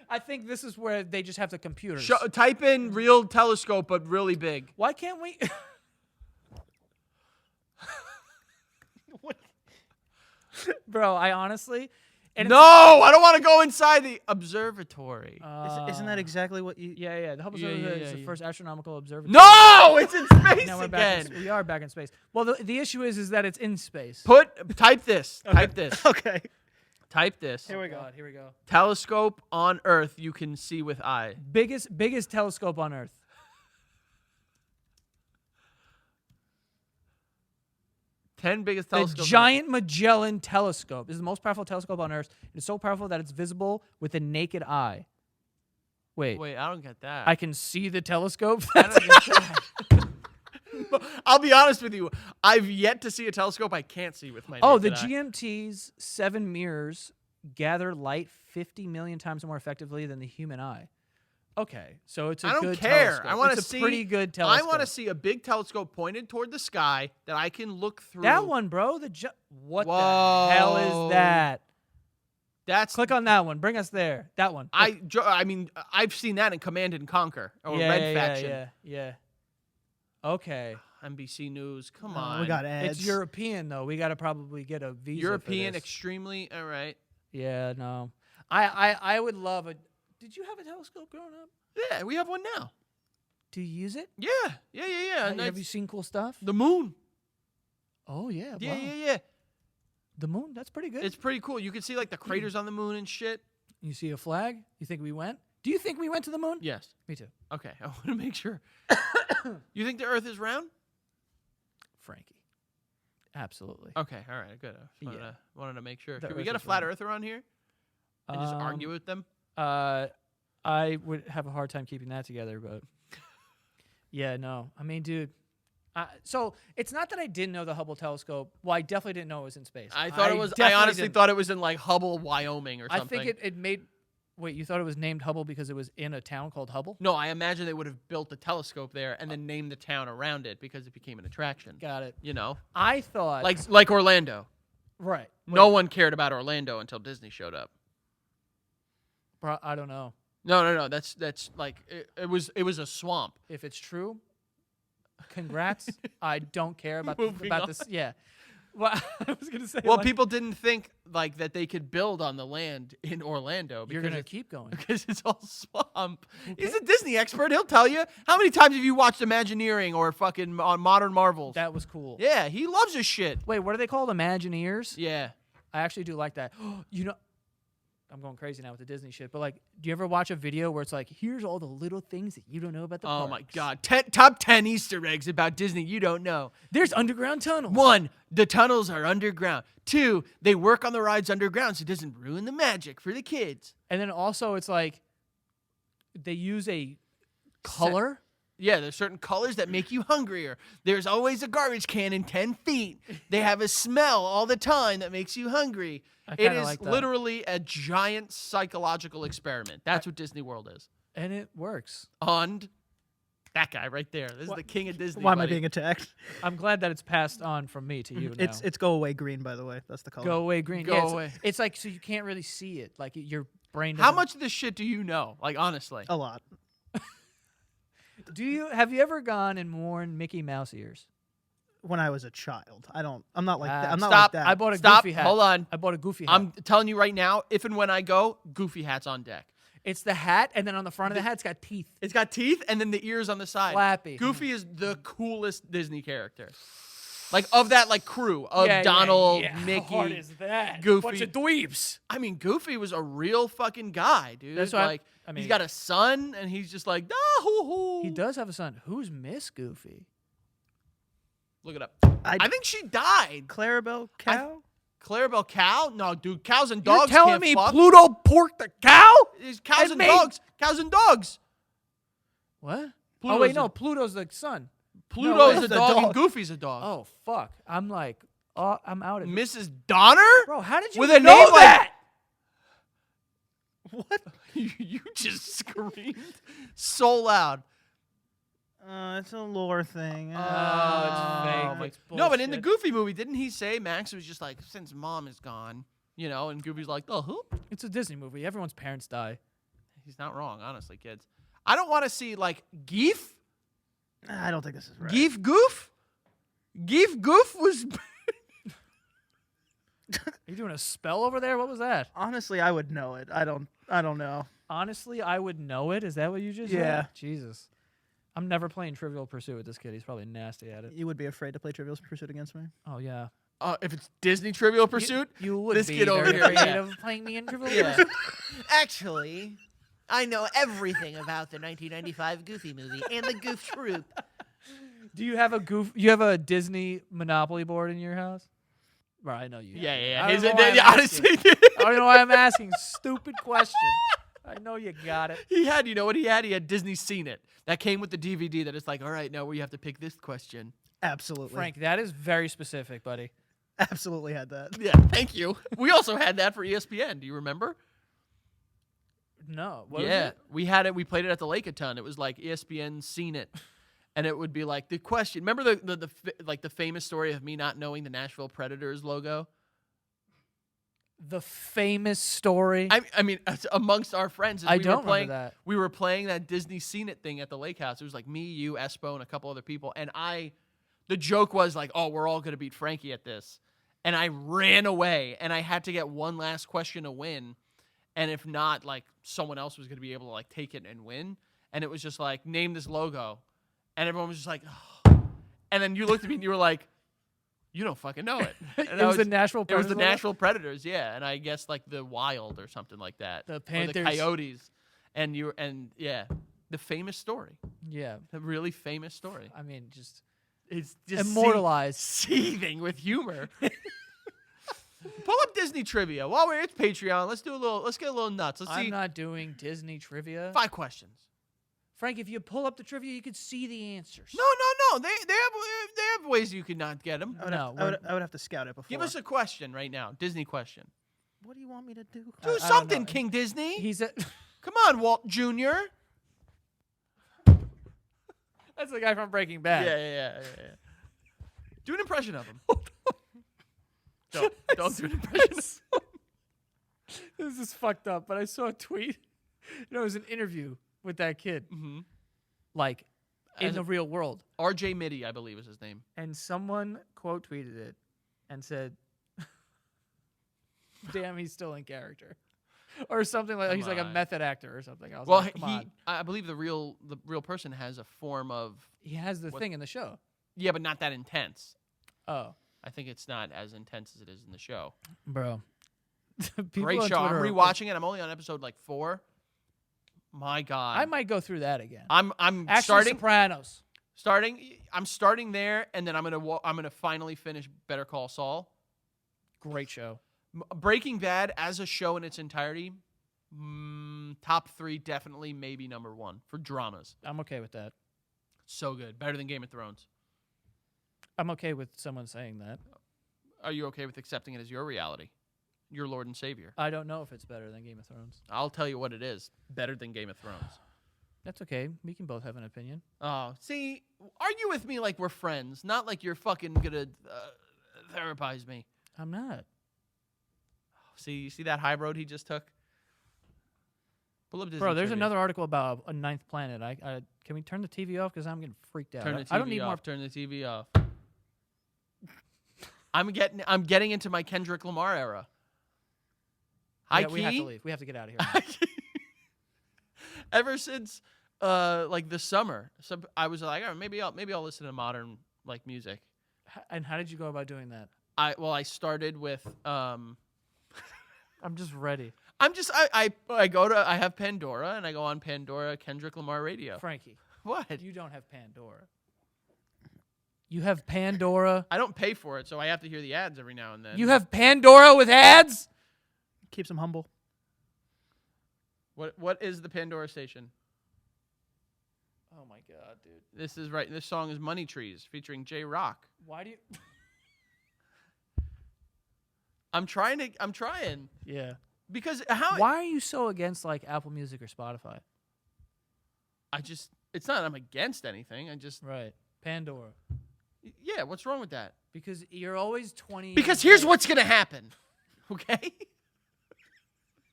I think this is where they just have the computers. Type in real telescope, but really big. Why can't we? Bro, I honestly. And No, I don't want to go inside the observatory. Isn't that exactly what you? Yeah. The Hubble Yeah, Observatory yeah, is the yeah. first astronomical observatory. No, it's in space Now we're back. again. We are back in space. Well, the issue is that it's in space. Type this. Type this. Okay. Type this. Here we go. God, here we go. Telescope on Earth you can see with eye. Biggest telescope on Earth. Ten biggest The telescopes. Giant Magellan Telescope. This is the most powerful telescope on Earth. It is so powerful that it's visible with the naked eye. Wait, Wait, I don't get that. I can see the telescope? I don't get that. I'll be honest with you. I've yet to see a telescope I can't see with my Oh, the naked eye. GMT's 7 mirrors gather light 50 million times more effectively than the human eye. Okay, so it's a I don't good care. telescope. I want to It's see a pretty good telescope. I want to see a big telescope pointed toward the sky that I can look through. that one, bro. What the hell Whoa. is that? That's Click on that one. Bring us there. That one. I mean, I've seen that in Command and Conquer or Red Faction. Yeah. Okay. NBC News. Come Oh, on. we got ads. It's European though. We got to probably get a visa. European, For this. extremely. All right. Yeah, no. I would love a. Did you have a telescope growing up? Yeah, we have one now. Do you use it? Yeah. And Have you seen cool stuff? the moon. Oh yeah. Yeah, wow. yeah. The moon. That's pretty good. It's pretty cool. You can see like the craters on the moon and shit. You see a flag? You think we went? Do you think we went to the moon? Yes. Me too. Okay, I want to make sure. You think the Earth is round? Frankie. Absolutely. Okay, all right, good. I just Yeah. wanted to make sure. The Can we Earth get a is flat round. earther on here and just argue with them? I would have a hard time keeping that together, but yeah, no. I mean, dude. So it's not that I didn't know the Hubble telescope. Well, I definitely didn't know it was in space. I thought it was. I definitely honestly didn't. thought it was in like Hubble, Wyoming, or I something. think it made. Wait, you thought it was named Hubble because it was in a town called Hubble? No, I imagine they would have built the telescope there and then named the town around it because it became an attraction. Got it. You know, I thought like Orlando. right. No one cared about Orlando until Disney showed up. I don't know No. That's like it was a swamp. if it's true. Congrats. I don't care about Moving this. Yeah. Well, I was gonna say. Well, like, people didn't think like that they could build on the land in Orlando you're because gonna it's, keep going. because it's all swamp. He's a Disney expert. He'll tell you. How many times have you watched Imagineering or fucking on Modern Marvels? That was cool. Yeah, he loves his shit. Wait, what are they called? Imagineers? Yeah. I actually do like that. You know, I'm going crazy now with the Disney shit, but like, do you ever watch a video where it's like, here's all the little things that you don't know about the Oh my parks? God. Top 10 Easter eggs about Disney you don't know. There's underground tunnels. 1, the tunnels are underground. 2, they work on the rides underground so it doesn't ruin the magic for the kids. And then also it's like, they use a color. Yeah, there's certain colors that make you hungrier. There's always a garbage can in 10 feet. They have a smell all the time that makes you hungry. I It kinda is like that. literally a giant psychological experiment. That's what Disney World is. And it works. And that guy right there. This is the king of Disney. Why am I buddy. being attacked? I'm glad that it's passed on from me to you now. It's go away green, by the way. That's the color. go away green. Go Yeah, it's- away. It's like, so you can't really see it. Like your brain How doesn't- much of this shit do you know? Like, honestly. A lot. have you ever gone and worn Mickey Mouse ears? When I was a child, I'm not like that. Ah, I'm not stop. like that. I bought a Stop. goofy hat. Hold on. I bought a goofy hat. I'm telling you right now, if and when I go, Goofy hat's on deck. It's the hat, and then on the front of the hat, it's got teeth. It's got teeth and then the ears on the side. Flappy. Goofy is the coolest Disney character. Like, of that, like, crew of Yeah, Donald, yeah. Mickey. How hard is that? Goofy. Bunch of dweebs. I mean, Goofy was a real fucking guy, dude. That's why like, I mean- he's got a son, and he's just like, ah, hoo, hoo. He does have a son. Who's Miss Goofy? Look it up. I- I think she died. Clarabelle Cow. Clarabelle Cow? No, dude, cows and You're dogs telling can't me fuck. Pluto porked the cow? It's cows and and made- dogs. Cows and dogs. What? Pluto's oh wait, a- no, Pluto's the son. Pluto's it's a the dog, and dog. Goofy's a dog. Oh fuck! I'm like, I'm out of it. Mrs. Donner? Bro, how did you With a know name like- that? What? You just screamed so loud. It's a lore thing. Oh, it's fake. It's No, but in the bullshit. Goofy movie, didn't he say Max was just like, since mom is gone, you know, and Goofy's like, oh, who? It's a Disney movie. Everyone's parents die. He's not wrong, honestly, kids. I don't want to see, like, Geef? I don't think this is right. Geef Goof? Geef Goof was... Are you doing a spell over there? What was that? Honestly, I would know it. I don't know. Honestly, I would know it. Is that what you just Yeah. said? Jesus. I'm never playing Trivial Pursuit with this kid. He's probably nasty at it. You would be afraid to play Trivial Pursuit against me. Oh yeah. if it's Disney Trivial Pursuit, You would this be kid over very here, afraid yeah. of playing me in Trivial Yeah. Pursuit. Actually, I know everything about the 1995 Goofy movie and the Goof Troop. Do you have a Disney Monopoly board in your house? Bro, I know you. have it. yeah. I don't His- know why I'm yeah, asking. honestly, I don't know why I'm asking. Stupid question. I know you got it. he had, you know what he had? He had Disney Seen It. That came with the DVD that it's like, all right, now we have to pick this question. Absolutely. Frank, that is very specific, buddy. Absolutely had that. Yeah, thank you. We also had that for ESPN. Do you remember? No. What was yeah, it? we had it. We played it at the Lake a ton. It was like ESPN Seen It, and it would be like the question. Remember the famous story of me not knowing the Nashville Predators logo? The famous story. I mean, amongst our friends, I we don't were playing, remember that. We were playing that Disney Seen It thing at the lake house. It was like me, you, Espo, and a couple other people. And the joke was like, oh, we're all going to beat Frankie at this. And I ran away, and I had to get one last question to win. And if not, like, someone else was going to be able to, like, take it and win. And it was just like, name this logo. And everyone was just like, oh. And then you looked at me, and you were like, You don't fucking know it. And It was the Nashville It was Predators the logo? Nashville Predators, yeah, and I guess like the Wild or something like that. The Or Panthers. the Coyotes, and the famous story, Yeah. the really famous story. I mean, just It's just immortalized. seething with humor. Pull up Disney trivia while it's Patreon. Let's get a little nuts. Let's I'm see not doing Disney trivia. 5 questions. Frank, if you pull up the trivia, you could see the answers. No. They have ways you could not get them. I would, No, I would have to scout it before. Give us a question right now. Disney question. What do you want me to do? Do I don't something, know. King Disney. He's a. Come on, Walt Jr. That's the guy from Breaking Bad. Yeah. Do an impression of him. Don't do an impression. This is fucked up, but I saw a tweet. It was an interview with that kid, Mhm. like in As the a- real world, RJ Mitty, I believe is his name. and someone quote tweeted it and said, "Damn, he's still in character," or something like Come he's like a on. method actor or something. I was Well, like, "Come on." I believe the real person has a form of He has the what- thing in the show. yeah, but not that intense. Oh, I think it's not as intense as it is in the show. bro. Great show. I'm rewatching it. I'm only on episode like 4. My God. I might go through that again. I'm Actually, Sopranos. I'm starting there, and then I'm gonna finally finish Better Call Saul. Great show. Breaking Bad as a show in its entirety, top 3 definitely, maybe number 1 for dramas. I'm okay with that. So good, better than Game of Thrones. I'm okay with someone saying that. Are you okay with accepting it as your reality, your Lord and Savior? I don't know if it's better than Game of Thrones. I'll tell you what it is: better than Game of Thrones. That's okay. We can both have an opinion. Oh, see, argue with me like we're friends, not like you're fucking gonna therapize me. I'm not. See, you see that high road he just took? Pull up Disney Bro, there's trivia. another article about a ninth planet. I can we turn the TV off because I'm getting freaked out. Turn the TV I don't need off. more. Turn the TV off. I'm getting into my Kendrick Lamar era. High Yeah, we have to key. leave. We have to get out of here. Ever since like the summer, so I was like, oh, maybe I'll listen to modern like music. And how did you go about doing that? I started with I'm just ready. I have Pandora, and I go on Pandora Kendrick Lamar radio. Frankie, What? you don't have Pandora. You have Pandora. I don't pay for it, so I have to hear the ads every now and then. You have Pandora with ads? Keeps him humble. What is the Pandora station? Oh my god, dude. This is right. This song is Money Trees featuring J Rock. Why do you I'm trying Yeah. because how Why are you so against like Apple Music or Spotify? it's not I'm against anything. Right. Pandora. Yeah, what's wrong with that? Because you're always 20 Because years here's late. what's gonna happen. Okay?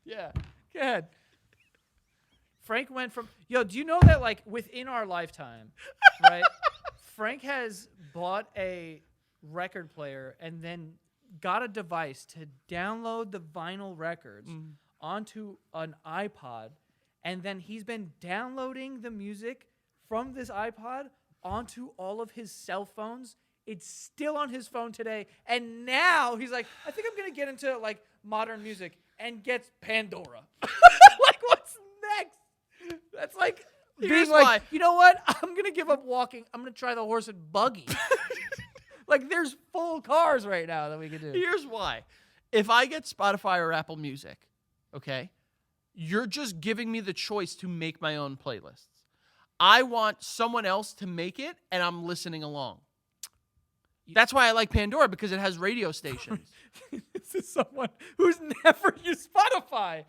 Yeah. Go ahead. Frank went from do you know that like within our lifetime, right? Frank has bought a record player and then got a device to download the vinyl records onto an iPod, and then he's been downloading the music from this iPod onto all of his cell phones. It's still on his phone today, and now he's like, I think I'm gonna get into like modern music, and gets Pandora. Like, what's next? That's like Here's being like, why. you know what? I'm gonna give up walking. I'm gonna try the horse and buggy. Like, there's full cars right now that we could do. Here's why. If I get Spotify or Apple Music, okay, you're just giving me the choice to make my own playlists. I want someone else to make it, and I'm listening along. That's why I like Pandora, because it has radio stations. This is someone who's never used Spotify.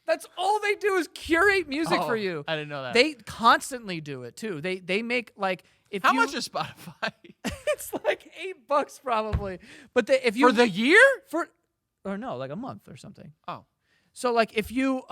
That's all they do is curate music Oh, for you. I didn't know that. They constantly do it too. They make like if How you, much is Spotify? it's like $8 probably. But if you For the year? or no, like a month or something. Oh. So like if you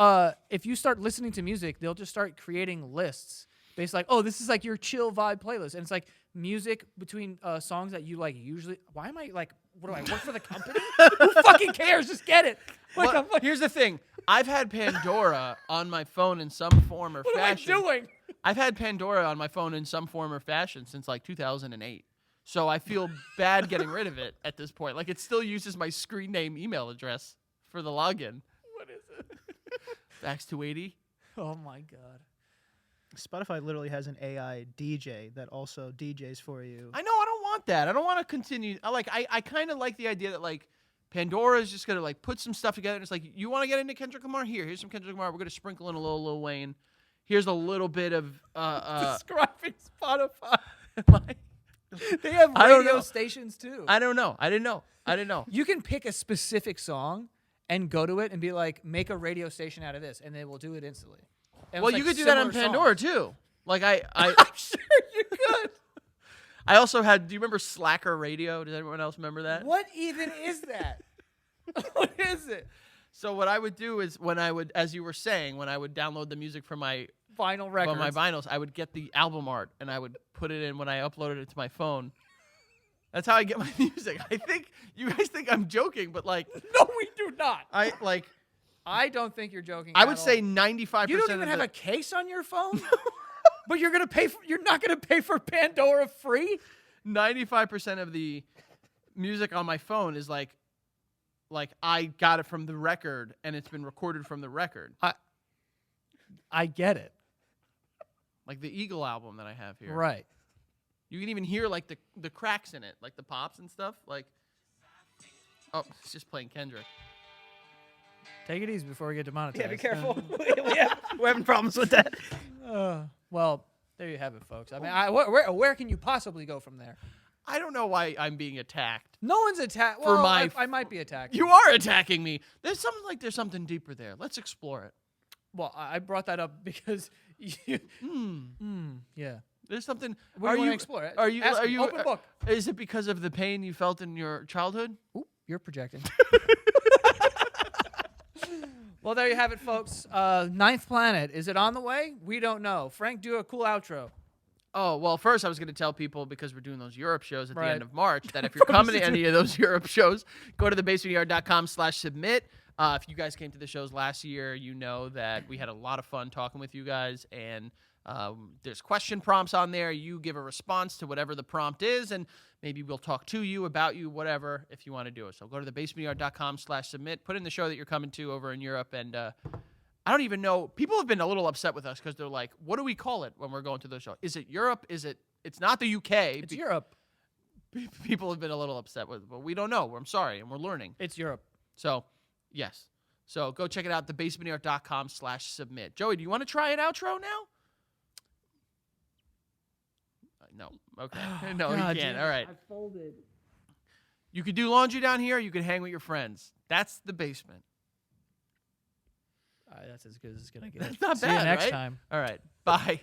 start listening to music, they'll just start creating lists based like, oh, this is like your chill vibe playlist, and it's like music between songs that you like usually. Why am I like? What do I work for the company? Who fucking cares? Just get it. Like, Well, I'm like, here's the thing. I've had Pandora on my phone in some form or what fashion. am I doing? I've had Pandora on my phone in some form or fashion since like 2008. So I feel bad getting rid of it at this point. Like, it still uses my screen name email address for the login. What is it? Vax280. Oh my god. Spotify literally has an AI DJ that also DJs for you. I know, I don't want that. I don't want to continue. I kind of like the idea that, like, Pandora is just going to, like, put some stuff together. And it's like, you want to get into Kendrick Lamar? Here's some Kendrick Lamar. We're going to sprinkle in a little Lil Wayne. Here's a little bit of, Describing Spotify. like, They have I don't radio know. stations too. I don't know. I didn't know. You can pick a specific song and go to it and be like, make a radio station out of this, and they will do it instantly. And Well, it's you like could do that on similar Pandora, songs. too. Like, I I'm sure you could. I also had, do you remember Slacker Radio? Does anyone else remember that? What even is that? What is it? So what I would do is when I would, as you were saying, when I would download the music from my Vinyl records. vinyls, I would get the album art and I would put it in when I uploaded it to my phone. That's how I get my music. I think you guys think I'm joking, but like No, we do not. I don't think you're joking. I at would all. say 95%. You don't even have a case on your phone. But you're gonna pay. You're not gonna pay for Pandora free. 95% of the music on my phone is like I got it from the record and it's been recorded from the record. I get it. Like the Eagle album that I have here. Right. You can even hear like the cracks in it, like the pops and stuff. Like, oh, it's just playing Kendrick. Take it easy before we get demonetized. Yeah, be careful. We're having problems with that. Well, there you have it, folks. I mean, where can you possibly go from there? I don't know why I'm being attacked. No one's attacked. For Well, my- I might be attacked. You are attacking me. There's something deeper there. Let's explore it. Well, I brought that up because you. Yeah. There's something. What do you want to explore? Are you? Ask Are me. you? Open book? Is it because of the pain you felt in your childhood? Ooh, you're projecting. Well, there you have it, folks. Ninth Planet. Is it on the way? We don't know. Frank, do a cool outro. Oh, well, first I was going to tell people, because we're doing those Europe shows at the Right. end of March, that if you're coming to any of those Europe shows, go to thebasementyard.com/submit. If you guys came to the shows last year, you know that we had a lot of fun talking with you guys, and there's question prompts on there. You give a response to whatever the prompt is, and maybe we'll talk to you, about you, whatever, if you want to do it. So go to thebasementyard.com/submit. Put in the show that you're coming to over in Europe, and I don't even know. People have been a little upset with us because they're like, what do we call it when we're going to the show? Is it Europe? It's not the UK. It's Europe. People have been a little upset with it, but we don't know. I'm sorry, and we're learning. It's Europe. So, yes. So go check it out, thebasementyard.com/submit. Joey, do you want to try an outro now? No. Okay. No, God you can't. damn it. All right. I folded. You could do laundry down here. You could hang with your friends. That's the basement. All right, that's as good as it's gonna get. That's not See bad, you next right? time. All right. Bye.